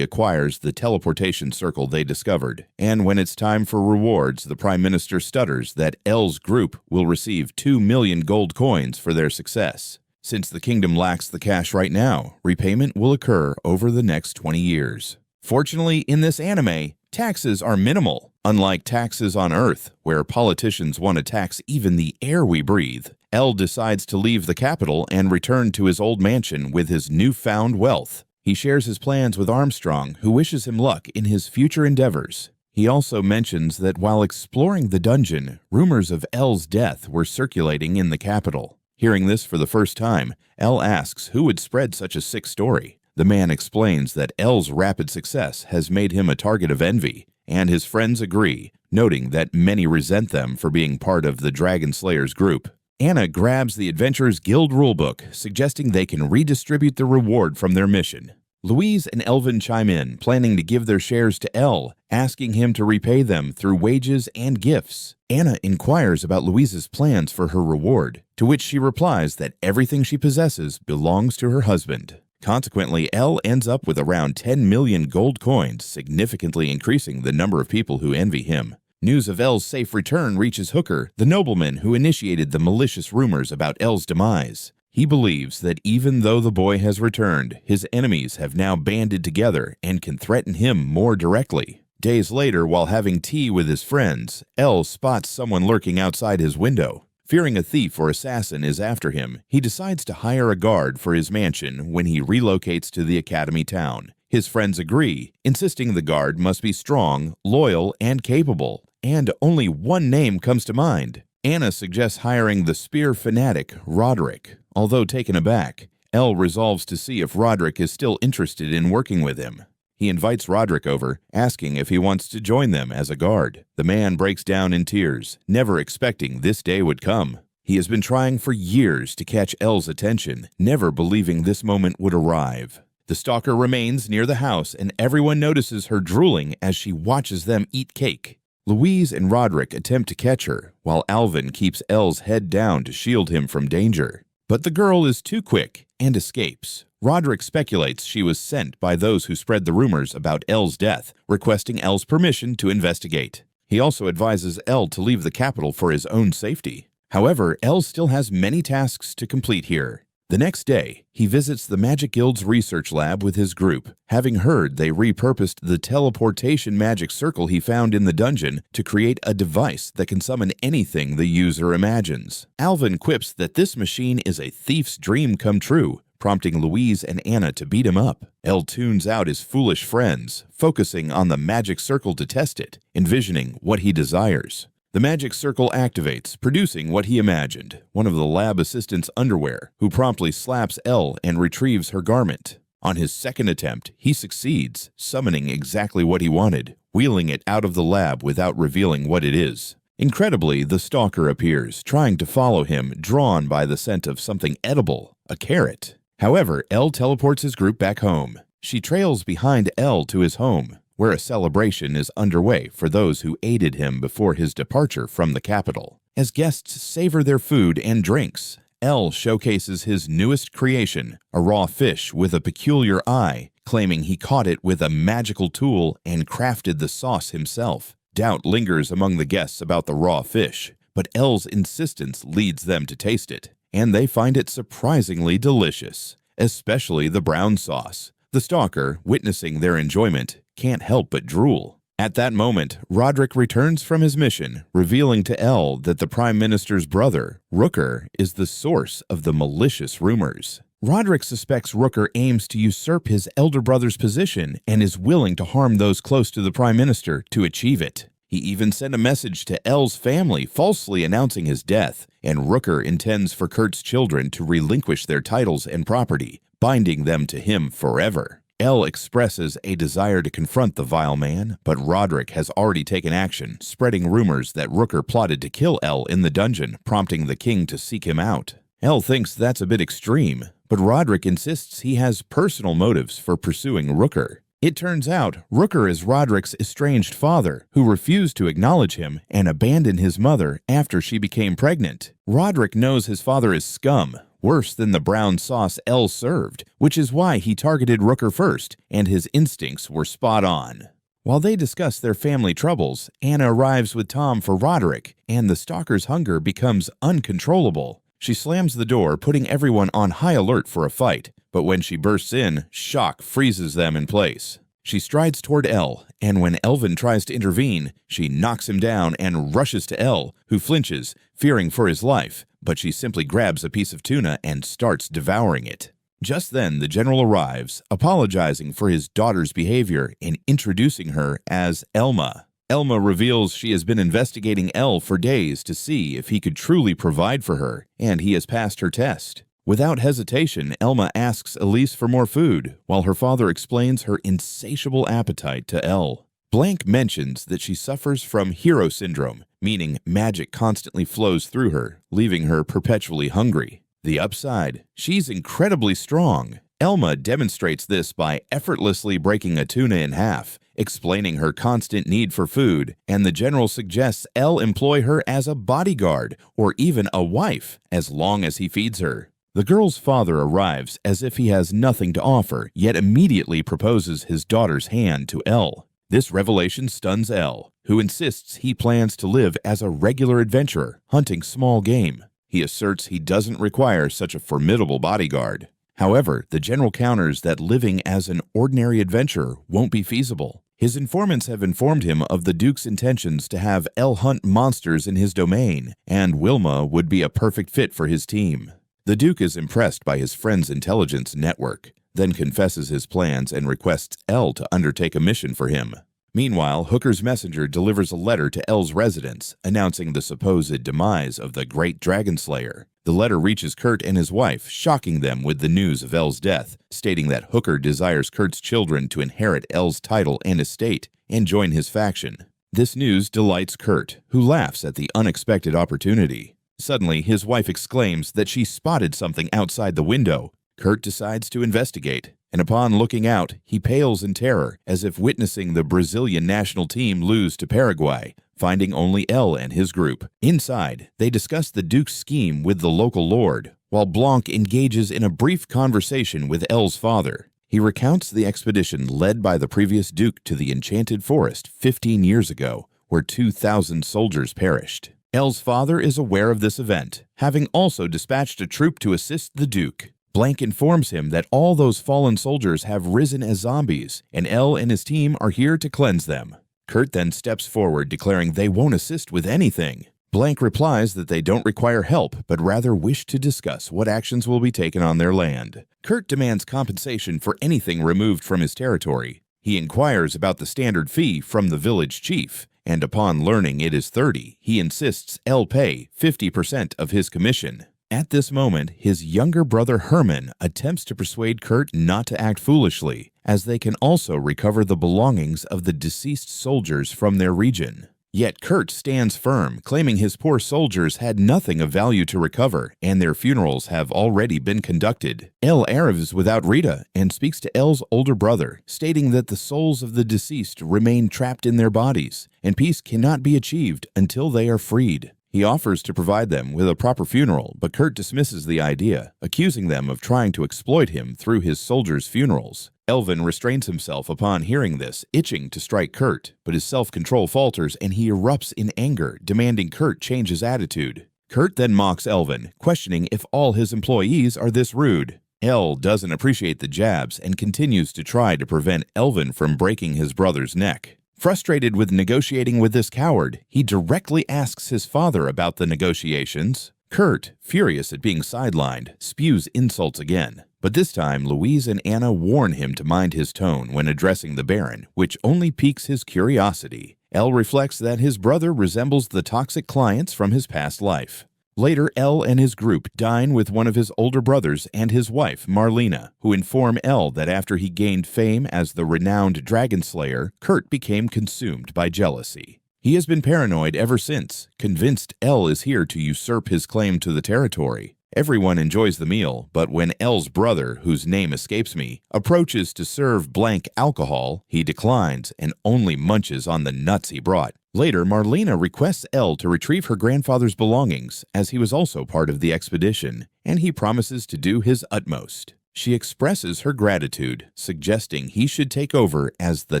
acquires the teleportation circle they discovered, and when it's time for rewards, the Prime Minister stutters that L's group will receive 2 million gold coins for their success. Since the kingdom lacks the cash right now, repayment will occur over the next 20 years. Fortunately, in this anime, taxes are minimal. Unlike taxes on Earth, where politicians want to tax even the air we breathe, L decides to leave the capital and return to his old mansion with his newfound wealth. He shares his plans with Armstrong, who wishes him luck in his future endeavors. He also mentions that while exploring the dungeon, rumors of L's death were circulating in the capital. Hearing this for the first time, L asks who would spread such a sick story. The man explains that L's rapid success has made him a target of envy, and his friends agree, noting that many resent them for being part of the Dragon Slayers group. Anna grabs the Adventurers Guild rulebook, suggesting they can redistribute the reward from their mission. Louise and Elvin chime in, planning to give their shares to L, asking him to repay them through wages and gifts. Anna inquires about Louise's plans for her reward, to which she replies that everything she possesses belongs to her husband. Consequently, L ends up with around 10 million gold coins, significantly increasing the number of people who envy him. News of L's safe return reaches Hooker, the nobleman who initiated the malicious rumors about L's demise. He believes that even though the boy has returned, his enemies have now banded together and can threaten him more directly. Days later, while having tea with his friends, L spots someone lurking outside his window. Fearing a thief or assassin is after him, he decides to hire a guard for his mansion when he relocates to the Academy town. His friends agree, insisting the guard must be strong, loyal, and capable. And only one name comes to mind. Anna suggests hiring the spear fanatic, Roderick. Although taken aback, L resolves to see if Roderick is still interested in working with him. He invites Roderick over, asking if he wants to join them as a guard. The man breaks down in tears, never expecting this day would come. He has been trying for years to catch L's attention, never believing this moment would arrive. The stalker remains near the house, and everyone notices her drooling as she watches them eat cake. Louise and Roderick attempt to catch her, while Alvin keeps L's head down to shield him from danger. But the girl is too quick and escapes. Roderick speculates she was sent by those who spread the rumors about L's death, requesting L's permission to investigate. He also advises L to leave the capital for his own safety. However, L still has many tasks to complete here. The next day, he visits the Magic Guild's research lab with his group, having heard they repurposed the teleportation magic circle he found in the dungeon to create a device that can summon anything the user imagines. Alvin quips that this machine is a thief's dream come true, prompting Louise and Anna to beat him up. L tunes out his foolish friends, focusing on the magic circle to test it, envisioning what he desires. The magic circle activates, producing what he imagined, one of the lab assistant's underwear, who promptly slaps L and retrieves her garment. On his second attempt, he succeeds, summoning exactly what he wanted, wheeling it out of the lab without revealing what it is. Incredibly, the stalker appears, trying to follow him, drawn by the scent of something edible, a carrot. However, L teleports his group back home. She trails behind L to his home, where a celebration is underway for those who aided him before his departure from the capital. As guests savor their food and drinks, L showcases his newest creation, a raw fish with a peculiar eye, claiming he caught it with a magical tool and crafted the sauce himself. Doubt lingers among the guests about the raw fish, but L's insistence leads them to taste it, and they find it surprisingly delicious, especially the brown sauce. The stalker, witnessing their enjoyment, can't help but drool. At that moment, Roderick returns from his mission, revealing to L that the Prime Minister's brother, Rooker, is the source of the malicious rumors. Roderick suspects Rooker aims to usurp his elder brother's position and is willing to harm those close to the Prime Minister to achieve it. He even sent a message to L's family falsely announcing his death, and Rooker intends for Kurt's children to relinquish their titles and property, binding them to him forever. L expresses a desire to confront the vile man, but Roderick has already taken action, spreading rumors that Rooker plotted to kill L in the dungeon, prompting the king to seek him out. L thinks that's a bit extreme, but Roderick insists he has personal motives for pursuing Rooker. It turns out Rooker is Roderick's estranged father, who refused to acknowledge him and abandoned his mother after she became pregnant. Roderick knows his father is scum, worse than the brown sauce L served, which is why he targeted Rooker first, and his instincts were spot on. While they discuss their family troubles, Anna arrives with Tom for Roderick, and the stalker's hunger becomes uncontrollable. She slams the door, putting everyone on high alert for a fight, but when she bursts in, shock freezes them in place. She strides toward L, and when Elvin tries to intervene, she knocks him down and rushes to L, who flinches, fearing for his life, but she simply grabs a piece of tuna and starts devouring it. Just then, the general arrives, apologizing for his daughter's behavior and introducing her as Elma. Elma reveals she has been investigating L for days to see if he could truly provide for her, and he has passed her test. Without hesitation, Elma asks Elise for more food, while her father explains her insatiable appetite to L. Blank mentions that she suffers from hero syndrome, meaning magic constantly flows through her, leaving her perpetually hungry. The upside: she's incredibly strong. Elma demonstrates this by effortlessly breaking a tuna in half, explaining her constant need for food, and the general suggests L employ her as a bodyguard or even a wife as long as he feeds her. The girl's father arrives as if he has nothing to offer, yet immediately proposes his daughter's hand to L. This revelation stuns L, who insists he plans to live as a regular adventurer, hunting small game. He asserts he doesn't require such a formidable bodyguard. However, the general counters that living as an ordinary adventurer won't be feasible. His informants have informed him of the Duke's intentions to have L hunt monsters in his domain, and Wilma would be a perfect fit for his team. The Duke is impressed by his friend's intelligence network, then confesses his plans and requests L to undertake a mission for him. Meanwhile, Hooker's messenger delivers a letter to L's residence, announcing the supposed demise of the Great Dragon Slayer. The letter reaches Kurt and his wife, shocking them with the news of L's death, stating that Hooker desires Kurt's children to inherit L's title and estate and join his faction. This news delights Kurt, who laughs at the unexpected opportunity. Suddenly, his wife exclaims that she spotted something outside the window. Kurt decides to investigate, and upon looking out, he pales in terror as if witnessing the Brazilian national team lose to Paraguay, finding only L and his group. Inside, they discuss the Duke's scheme with the local lord, while Blanc engages in a brief conversation with L's father. He recounts the expedition led by the previous Duke to the Enchanted Forest 15 years ago, where 2,000 soldiers perished. L's father is aware of this event, having also dispatched a troop to assist the Duke. Blanc informs him that all those fallen soldiers have risen as zombies, and L and his team are here to cleanse them. Kurt then steps forward, declaring they won't assist with anything. Blanc replies that they don't require help, but rather wish to discuss what actions will be taken on their land. Kurt demands compensation for anything removed from his territory. He inquires about the standard fee from the village chief, and upon learning it is 30, he insists L pay 50% of his commission. At this moment, his younger brother Herman attempts to persuade Kurt not to act foolishly, as they can also recover the belongings of the deceased soldiers from their region. Yet Kurt stands firm, claiming his poor soldiers had nothing of value to recover, and their funerals have already been conducted. El arrives without Rita and speaks to El's older brother, stating that the souls of the deceased remain trapped in their bodies, and peace cannot be achieved until they are freed. He offers to provide them with a proper funeral, but Kurt dismisses the idea, accusing them of trying to exploit him through his soldiers' funerals. Elvin restrains himself upon hearing this, itching to strike Kurt, but his self-control falters and he erupts in anger, demanding Kurt change his attitude. Kurt then mocks Elvin, questioning if all his employees are this rude. El doesn't appreciate the jabs and continues to try to prevent Elvin from breaking his brother's neck. Frustrated with negotiating with this coward, he directly asks his father about the negotiations. Kurt, furious at being sidelined, spews insults again. But this time, Louise and Anna warn him to mind his tone when addressing the Baron, which only piques his curiosity. El reflects that his brother resembles the toxic clients from his past life. Later, El and his group dine with one of his older brothers and his wife, Marlena, who inform El that after he gained fame as the renowned dragon slayer, Kurt became consumed by jealousy. He has been paranoid ever since, convinced El is here to usurp his claim to the territory. Everyone enjoys the meal, but when El's brother, whose name escapes me, approaches to serve blank alcohol, he declines and only munches on the nuts he brought. Later, Marlena requests El to retrieve her grandfather's belongings, as he was also part of the expedition, and he promises to do his utmost. She expresses her gratitude, suggesting he should take over as the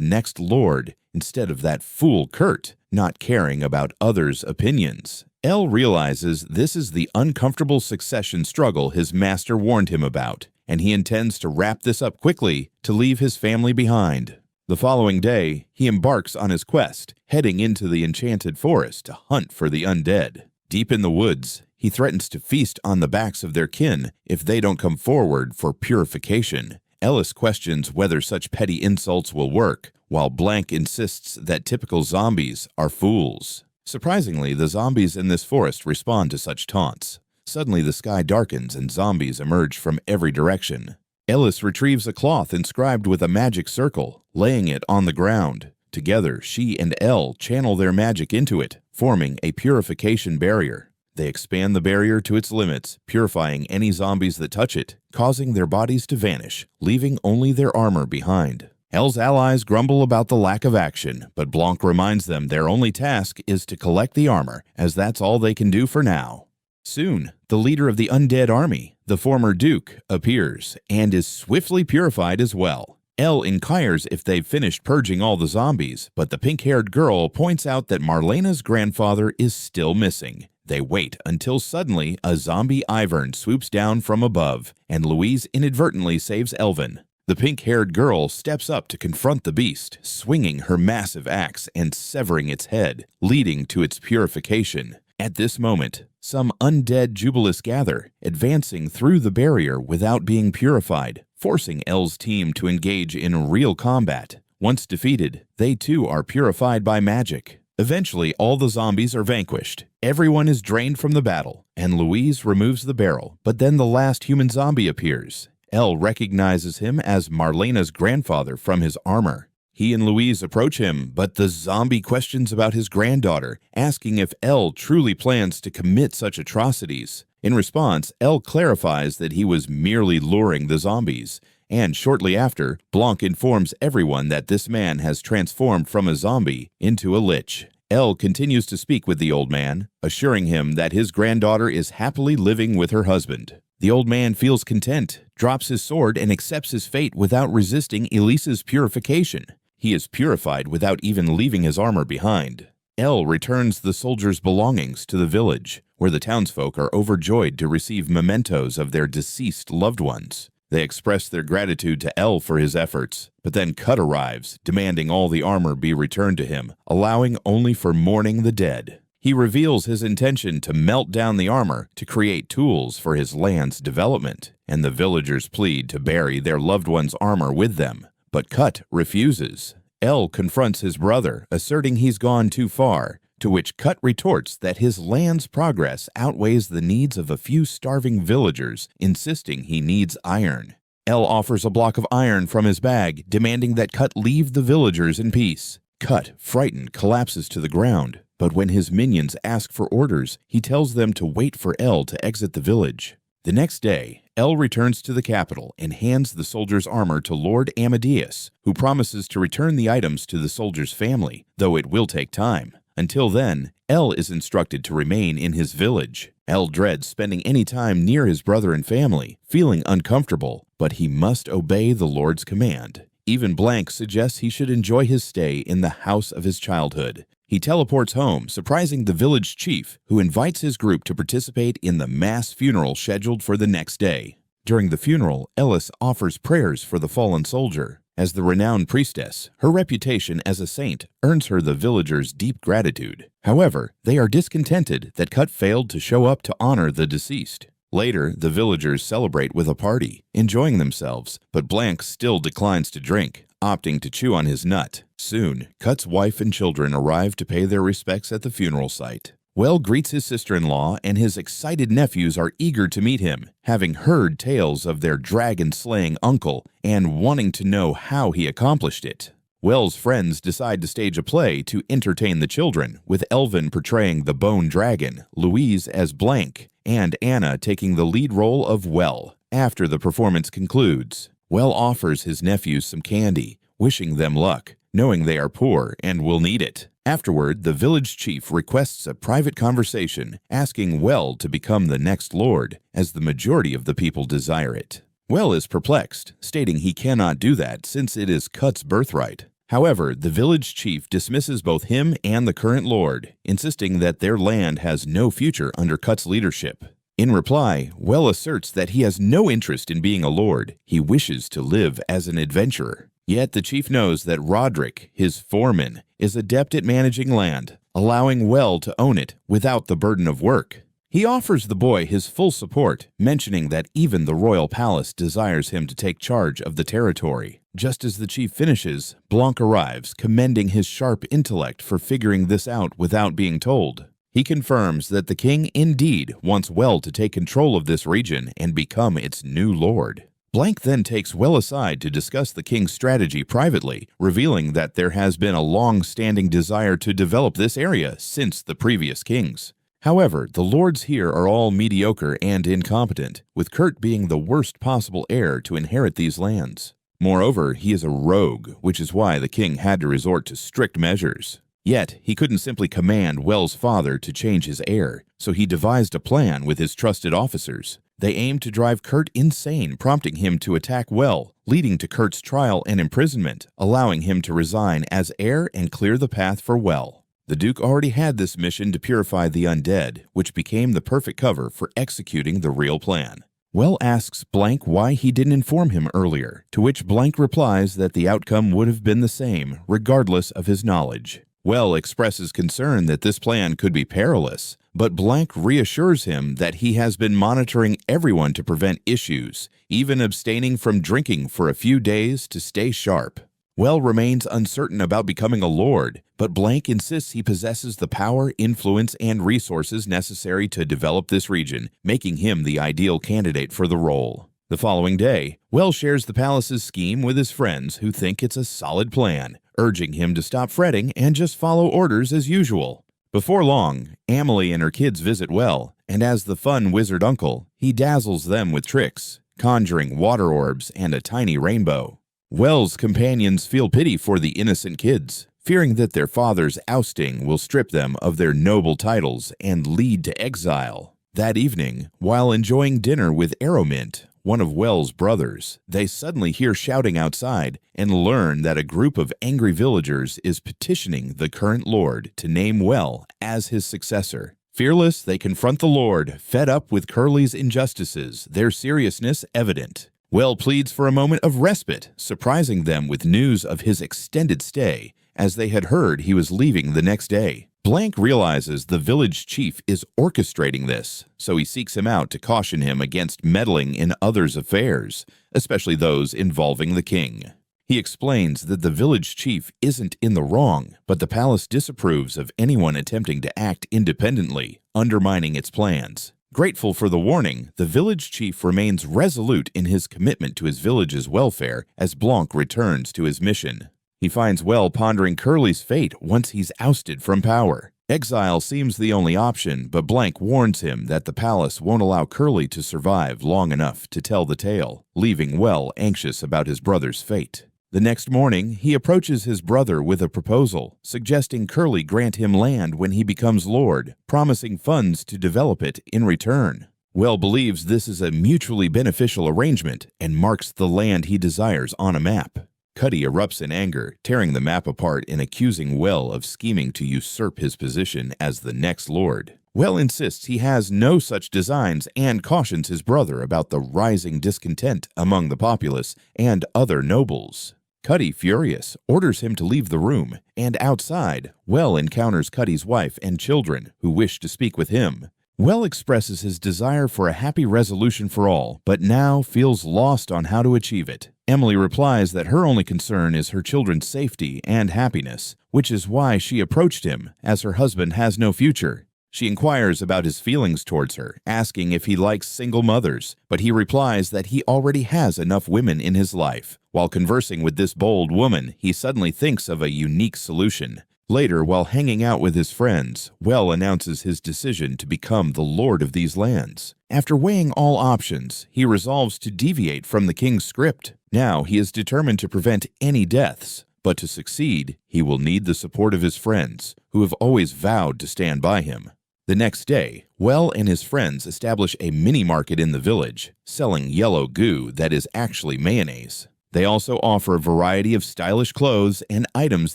next lord instead of that fool Kurt, not caring about others' opinions. El realizes this is the uncomfortable succession struggle his master warned him about, and he intends to wrap this up quickly to leave his family behind. The following day, he embarks on his quest, heading into the enchanted forest to hunt for the undead. Deep in the woods, he threatens to feast on the backs of their kin if they don't come forward for purification. Ellis questions whether such petty insults will work, while Blank insists that typical zombies are fools. Surprisingly, the zombies in this forest respond to such taunts. Suddenly, the sky darkens and zombies emerge from every direction. Ellis retrieves a cloth inscribed with a magic circle, laying it on the ground. Together, she and El channel their magic into it, forming a purification barrier. They expand the barrier to its limits, purifying any zombies that touch it, causing their bodies to vanish, leaving only their armor behind. El's allies grumble about the lack of action, but Blanc reminds them their only task is to collect the armor, as that's all they can do for now. Soon, the leader of the undead army, the former Duke, appears, and is swiftly purified as well. El inquires if they've finished purging all the zombies, but the pink-haired girl points out that Marlena's grandfather is still missing. They wait until suddenly a zombie Ivern swoops down from above, and Louise inadvertently saves Elvin. The pink-haired girl steps up to confront the beast, swinging her massive axe and severing its head, leading to its purification. At this moment, some undead Jubilees gather, advancing through the barrier without being purified, forcing El's team to engage in real combat. Once defeated, they too are purified by magic. Eventually, all the zombies are vanquished. Everyone is drained from the battle, and Louise removes the barrel, but then the last human zombie appears. El recognizes him as Marlena's grandfather from his armor. He and Louise approach him, but the zombie questions about his granddaughter, asking if El truly plans to commit such atrocities. In response, El clarifies that he was merely luring the zombies, and shortly after, Blanc informs everyone that this man has transformed from a zombie into a lich. El continues to speak with the old man, assuring him that his granddaughter is happily living with her husband. The old man feels content, drops his sword, and accepts his fate without resisting Elisa's purification. He is purified without even leaving his armor behind. El returns the soldiers' belongings to the village, where the townsfolk are overjoyed to receive mementos of their deceased loved ones. They express their gratitude to El for his efforts, but then Cut arrives, demanding all the armor be returned to him, allowing only for mourning the dead. He reveals his intention to melt down the armor to create tools for his land's development, and the villagers plead to bury their loved one's armor with them. But Cut refuses. El confronts his brother, asserting he's gone too far, to which Cut retorts that his land's progress outweighs the needs of a few starving villagers, insisting he needs iron. El offers a block of iron from his bag, demanding that Cut leave the villagers in peace. Cut, frightened, collapses to the ground, but when his minions ask for orders, he tells them to wait for L to exit the village. The next day, L returns to the capital and hands the soldier's armor to Lord Amadeus, who promises to return the items to the soldier's family, though it will take time. Until then, L is instructed to remain in his village. L dreads spending any time near his brother and family, feeling uncomfortable, but he must obey the Lord's command. Even Blank suggests he should enjoy his stay in the house of his childhood. He teleports home, surprising the village chief, who invites his group to participate in the mass funeral scheduled for the next day. During the funeral, Ellis offers prayers for the fallen soldier. As the renowned priestess, her reputation as a saint earns her the villagers' deep gratitude. However, they are discontented that Cut failed to show up to honor the deceased. Later, the villagers celebrate with a party, enjoying themselves, but Blank still declines to drink, opting to chew on his nut. Soon, Cut's wife and children arrive to pay their respects at the funeral site. Well greets his sister-in-law, and his excited nephews are eager to meet him, having heard tales of their dragon-slaying uncle and wanting to know how he accomplished it. Well's friends decide to stage a play to entertain the children, with Elvin portraying the Bone Dragon, Louise as Blank, and Anna taking the lead role of Well. After the performance concludes, Well offers his nephews some candy, wishing them luck, knowing they are poor and will need it. Afterward, the village chief requests a private conversation, asking Well to become the next lord, as the majority of the people desire it. Well is perplexed, stating he cannot do that since it is Cut's birthright. However, the village chief dismisses both him and the current lord, insisting that their land has no future under Cut's leadership. In reply, Well asserts that he has no interest in being a lord. He wishes to live as an adventurer. Yet the chief knows that Roderick, his foreman, is adept at managing land, allowing Well to own it without the burden of work. He offers the boy his full support, mentioning that even the royal palace desires him to take charge of the territory. Just as the chief finishes, Blanc arrives, commending his sharp intellect for figuring this out without being told. He confirms that the king indeed wants Well to take control of this region and become its new lord. Blank then takes Well aside to discuss the king's strategy privately, revealing that there has been a long-standing desire to develop this area since the previous kings. However, the lords here are all mediocre and incompetent, with Kurt being the worst possible heir to inherit these lands. Moreover, he is a rogue, which is why the king had to resort to strict measures. Yet, he couldn't simply command Well's father to change his heir, so he devised a plan with his trusted officers. They aimed to drive Kurt insane, prompting him to attack Well, leading to Kurt's trial and imprisonment, allowing him to resign as heir and clear the path for Well. The Duke already had this mission to purify the undead, which became the perfect cover for executing the real plan. Well asks Blank why he didn't inform him earlier, to which Blank replies that the outcome would have been the same, regardless of his knowledge. Well expresses concern that this plan could be perilous, but Blank reassures him that he has been monitoring everyone to prevent issues, even abstaining from drinking for a few days to stay sharp. Well remains uncertain about becoming a lord, but Blank insists he possesses the power, influence, and resources necessary to develop this region, making him the ideal candidate for the role. The following day, Well shares the palace's scheme with his friends who think it's a solid plan, urging him to stop fretting and just follow orders as usual. Before long, Amelie and her kids visit Well, and as the fun wizard uncle, he dazzles them with tricks, conjuring water orbs and a tiny rainbow. Well's companions feel pity for the innocent kids, fearing that their father's ousting will strip them of their noble titles and lead to exile. That evening, while enjoying dinner with Arrowmint, one of Well's brothers, they suddenly hear shouting outside and learn that a group of angry villagers is petitioning the current lord to name Well as his successor. Fearless, they confront the lord, fed up with Curly's injustices, their seriousness evident. Well pleads for a moment of respite, surprising them with news of his extended stay, as they had heard he was leaving the next day. Blank realizes the village chief is orchestrating this, so he seeks him out to caution him against meddling in others' affairs, especially those involving the king. He explains that the village chief isn't in the wrong, but the palace disapproves of anyone attempting to act independently, undermining its plans. Grateful for the warning, the village chief remains resolute in his commitment to his village's welfare as Blanc returns to his mission. He finds Well pondering Curly's fate once he's ousted from power. Exile seems the only option, but Blank warns him that the palace won't allow Curly to survive long enough to tell the tale, leaving Well anxious about his brother's fate. The next morning, he approaches his brother with a proposal, suggesting Curly grant him land when he becomes lord, promising funds to develop it in return. Well believes this is a mutually beneficial arrangement and marks the land he desires on a map. Cuddy erupts in anger, tearing the map apart and accusing Well of scheming to usurp his position as the next lord. Well insists he has no such designs and cautions his brother about the rising discontent among the populace and other nobles. Cuddy, furious, orders him to leave the room, and outside, Well encounters Cuddy's wife and children, who wish to speak with him. Well expresses his desire for a happy resolution for all, but now feels lost on how to achieve it. Emily replies that her only concern is her children's safety and happiness, which is why she approached him, as her husband has no future. She inquires about his feelings towards her, asking if he likes single mothers, but he replies that he already has enough women in his life. While conversing with this bold woman, he suddenly thinks of a unique solution. Later, while hanging out with his friends, Well announces his decision to become the lord of these lands. After weighing all options, he resolves to deviate from the king's script. Now he is determined to prevent any deaths, but to succeed, he will need the support of his friends, who have always vowed to stand by him. The next day, Well and his friends establish a mini-market in the village, selling yellow goo that is actually mayonnaise. They also offer a variety of stylish clothes and items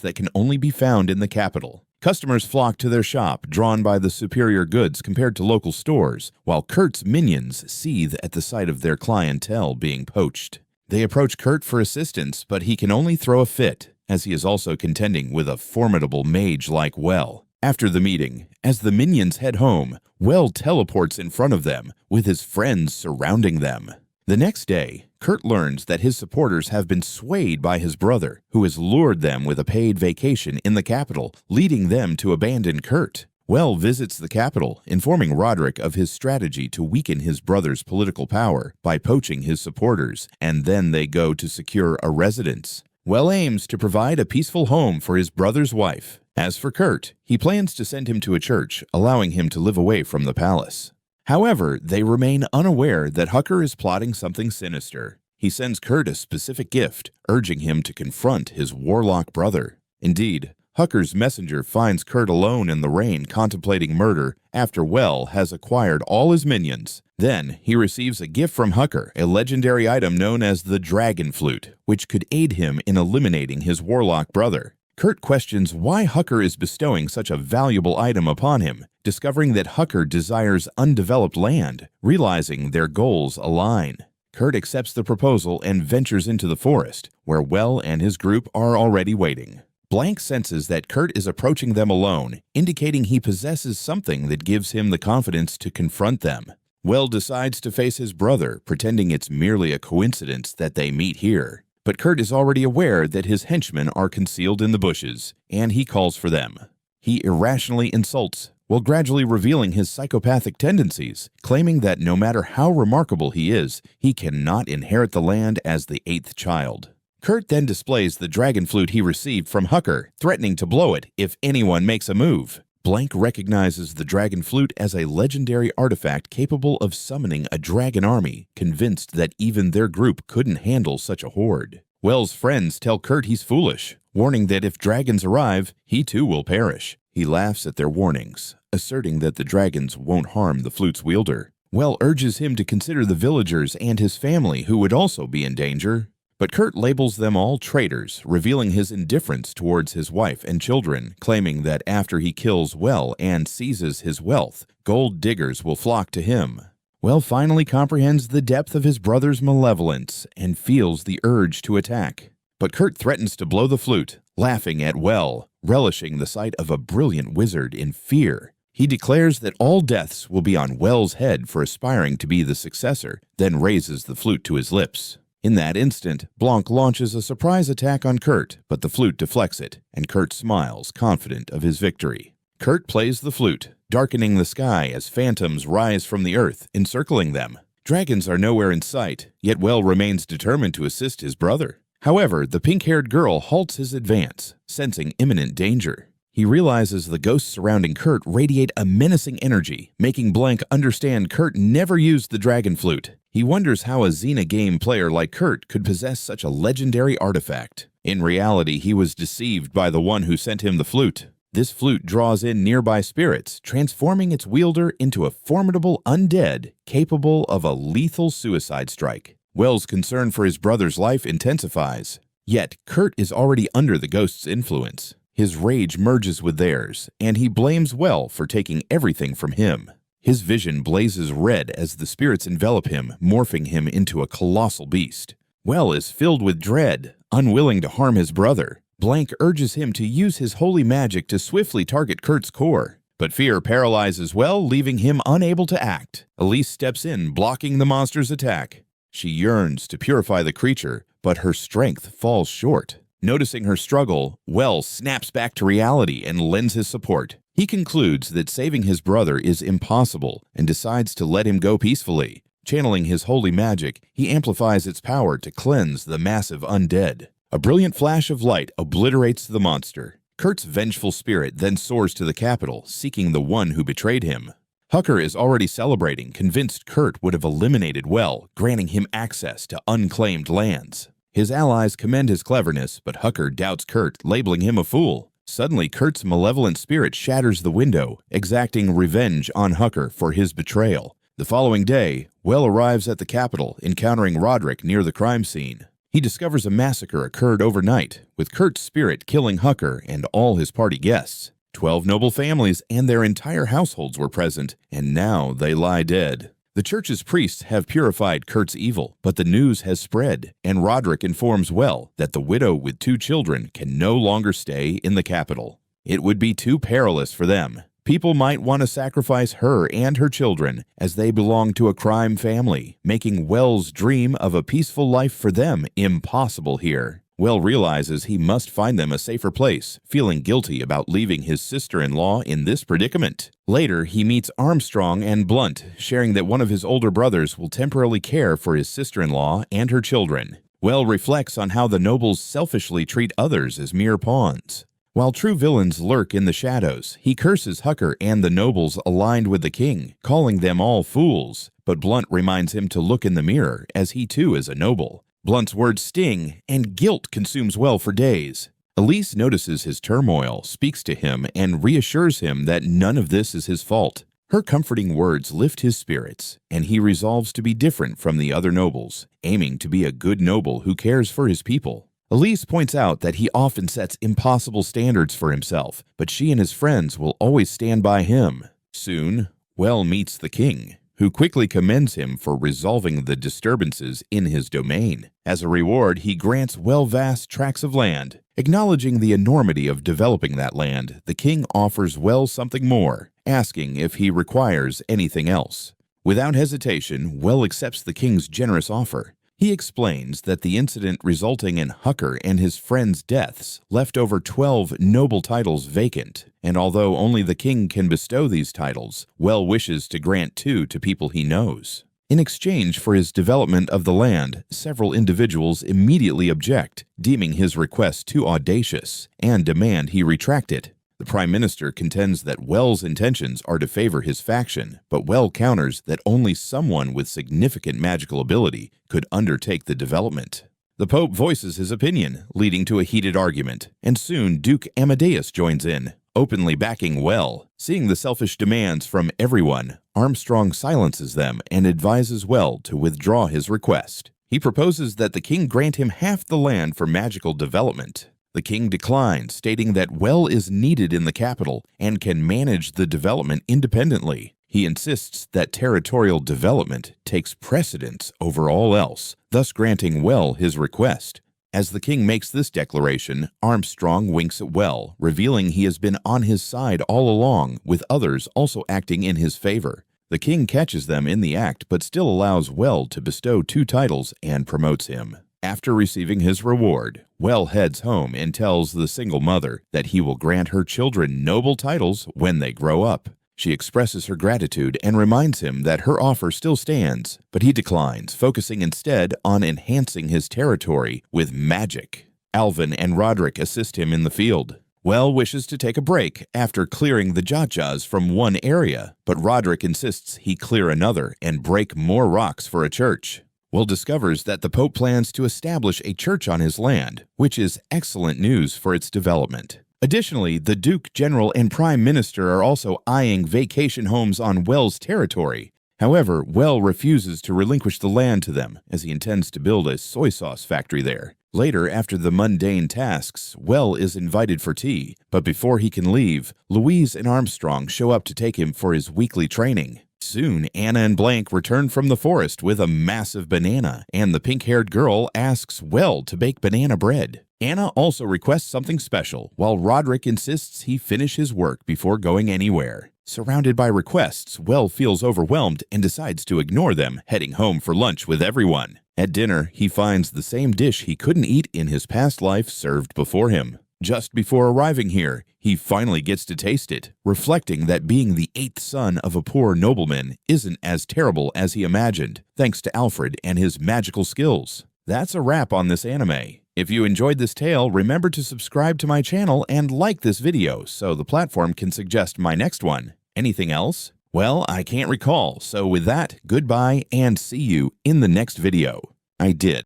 that can only be found in the capital. Customers flock to their shop, drawn by the superior goods compared to local stores, while Kurt's minions seethe at the sight of their clientele being poached. They approach Kurt for assistance, but he can only throw a fit, as he is also contending with a formidable mage like Well. After the meeting, as the minions head home, Well teleports in front of them, with his friends surrounding them. The next day, Kurt learns that his supporters have been swayed by his brother, who has lured them with a paid vacation in the capital, leading them to abandon Kurt. Well visits the capital, informing Roderick of his strategy to weaken his brother's political power by poaching his supporters, and then they go to secure a residence. Well aims to provide a peaceful home for his brother's wife. As for Kurt, he plans to send him to a church, allowing him to live away from the palace. However, they remain unaware that Hucker is plotting something sinister. He sends Kurt a specific gift, urging him to confront his warlock brother. Indeed, Hucker's messenger finds Kurt alone in the rain contemplating murder after Well has acquired all his minions. Then, he receives a gift from Hucker, a legendary item known as the Dragon Flute, which could aid him in eliminating his warlock brother. Kurt questions why Hucker is bestowing such a valuable item upon him, discovering that Hucker desires undeveloped land, realizing their goals align. Kurt accepts the proposal and ventures into the forest, where Well and his group are already waiting. Blank senses that Kurt is approaching them alone, indicating he possesses something that gives him the confidence to confront them. Well decides to face his brother, pretending it's merely a coincidence that they meet here. But Kurt is already aware that his henchmen are concealed in the bushes, and he calls for them. He irrationally insults, while gradually revealing his psychopathic tendencies, claiming that no matter how remarkable he is, he cannot inherit the land as the eighth child. Kurt then displays the dragon flute he received from Hucker, threatening to blow it if anyone makes a move. Blank recognizes the dragon flute as a legendary artifact capable of summoning a dragon army, convinced that even their group couldn't handle such a horde. Well's friends tell Kurt he's foolish, warning that if dragons arrive, he too will perish. He laughs at their warnings, asserting that the dragons won't harm the flute's wielder. Well urges him to consider the villagers and his family who would also be in danger. But Kurt labels them all traitors, revealing his indifference towards his wife and children, claiming that after he kills Well and seizes his wealth, gold diggers will flock to him. Well finally comprehends the depth of his brother's malevolence and feels the urge to attack. But Kurt threatens to blow the flute, laughing at Well, relishing the sight of a brilliant wizard in fear. He declares that all deaths will be on Well's head for aspiring to be the successor, then raises the flute to his lips. In that instant, Blanc launches a surprise attack on Kurt, but the flute deflects it, and Kurt smiles, confident of his victory. Kurt plays the flute, darkening the sky as phantoms rise from the earth, encircling them. Dragons are nowhere in sight, yet Well remains determined to assist his brother. However, the pink-haired girl halts his advance, sensing imminent danger. He realizes the ghosts surrounding Kurt radiate a menacing energy, making Blank understand Kurt never used the dragon flute. He wonders how a Xena game player like Kurt could possess such a legendary artifact. In reality, he was deceived by the one who sent him the flute. This flute draws in nearby spirits, transforming its wielder into a formidable undead capable of a lethal suicide strike. Well's concern for his brother's life intensifies. Yet, Kurt is already under the ghost's influence. His rage merges with theirs, and he blames Well for taking everything from him. His vision blazes red as the spirits envelop him, morphing him into a colossal beast. Well is filled with dread, unwilling to harm his brother. Blank urges him to use his holy magic to swiftly target Kurt's core. But fear paralyzes Well, leaving him unable to act. Elise steps in, blocking the monster's attack. She yearns to purify the creature, but her strength falls short. Noticing her struggle, Well snaps back to reality and lends his support. He concludes that saving his brother is impossible and decides to let him go peacefully. Channeling his holy magic, he amplifies its power to cleanse the massive undead. A brilliant flash of light obliterates the monster. Kurt's vengeful spirit then soars to the capital, seeking the one who betrayed him. Hucker is already celebrating, convinced Kurt would have eliminated Well, granting him access to unclaimed lands. His allies commend his cleverness, but Hucker doubts Kurt, labeling him a fool. Suddenly, Kurt's malevolent spirit shatters the window, exacting revenge on Hucker for his betrayal. The following day, Well arrives at the capital, encountering Roderick near the crime scene. He discovers a massacre occurred overnight, with Kurt's spirit killing Hucker and all his party guests. 12 noble families and their entire households were present, and now they lie dead. The church's priests have purified Kurt's evil, but the news has spread, and Roderick informs Well that the widow with 2 children can no longer stay in the capital. It would be too perilous for them. People might want to sacrifice her and her children, as they belong to a crime family, making Well's dream of a peaceful life for them impossible here. Well realizes he must find them a safer place, feeling guilty about leaving his sister-in-law in this predicament. Later, he meets Armstrong and Blunt, sharing that one of his older brothers will temporarily care for his sister-in-law and her children. Well reflects on how the nobles selfishly treat others as mere pawns. While true villains lurk in the shadows, he curses Hucker and the nobles aligned with the king, calling them all fools. But Blunt reminds him to look in the mirror, as he too is a noble. Blunt's words sting, and guilt consumes Well for days. Elise notices his turmoil, speaks to him, and reassures him that none of this is his fault. Her comforting words lift his spirits, and he resolves to be different from the other nobles, aiming to be a good noble who cares for his people. Elise points out that he often sets impossible standards for himself, but she and his friends will always stand by him. Soon, Well meets the king, who quickly commends him for resolving the disturbances in his domain. As a reward, he grants Well vast tracts of land. Acknowledging the enormity of developing that land, the king offers Well something more, asking if he requires anything else. Without hesitation, Well accepts the king's generous offer. He explains that the incident resulting in Hucker and his friends' deaths left over 12 noble titles vacant, and although only the king can bestow these titles, Well wishes to grant 2 to people he knows. In exchange for his development of the land, several individuals immediately object, deeming his request too audacious, and demand he retract it. The Prime Minister contends that Well's intentions are to favor his faction, but Well counters that only someone with significant magical ability could undertake the development. The Pope voices his opinion, leading to a heated argument, and soon Duke Amadeus joins in, openly backing Well. Seeing the selfish demands from everyone, Armstrong silences them and advises Well to withdraw his request. He proposes that the king grant him half the land for magical development. The king declines, stating that Well is needed in the capital and can manage the development independently. He insists that territorial development takes precedence over all else, thus granting Well his request. As the king makes this declaration, Armstrong winks at Well, revealing he has been on his side all along, with others also acting in his favor. The king catches them in the act, but still allows Well to bestow 2 titles and promotes him. After receiving his reward, Well heads home and tells the single mother that he will grant her children noble titles when they grow up. She expresses her gratitude and reminds him that her offer still stands, but he declines, focusing instead on enhancing his territory with magic. Alvin and Roderick assist him in the field. Well wishes to take a break after clearing the Jajas from one area, but Roderick insists he clear another and break more rocks for a church. Will discovers that the Pope plans to establish a church on his land, which is excellent news for its development. Additionally, the Duke, General, and Prime Minister are also eyeing vacation homes on Well's territory. However, Well refuses to relinquish the land to them, as he intends to build a soy sauce factory there. Later, after the mundane tasks, Well is invited for tea, but before he can leave, Louise and Armstrong show up to take him for his weekly training. Soon, Anna and Blank return from the forest with a massive banana, and the pink-haired girl asks Well to bake banana bread. Anna also requests something special, while Roderick insists he finish his work before going anywhere. Surrounded by requests, Well feels overwhelmed and decides to ignore them, heading home for lunch with everyone. At dinner, he finds the same dish he couldn't eat in his past life served before him. Just before arriving here, he finally gets to taste it, reflecting that being the 8th son of a poor nobleman isn't as terrible as he imagined, thanks to Alfred and his magical skills. That's a wrap on this anime. If you enjoyed this tale, remember to subscribe to my channel and like this video so the platform can suggest my next one. Anything else? Well, I can't recall, so with that, goodbye and see you in the next video. I did.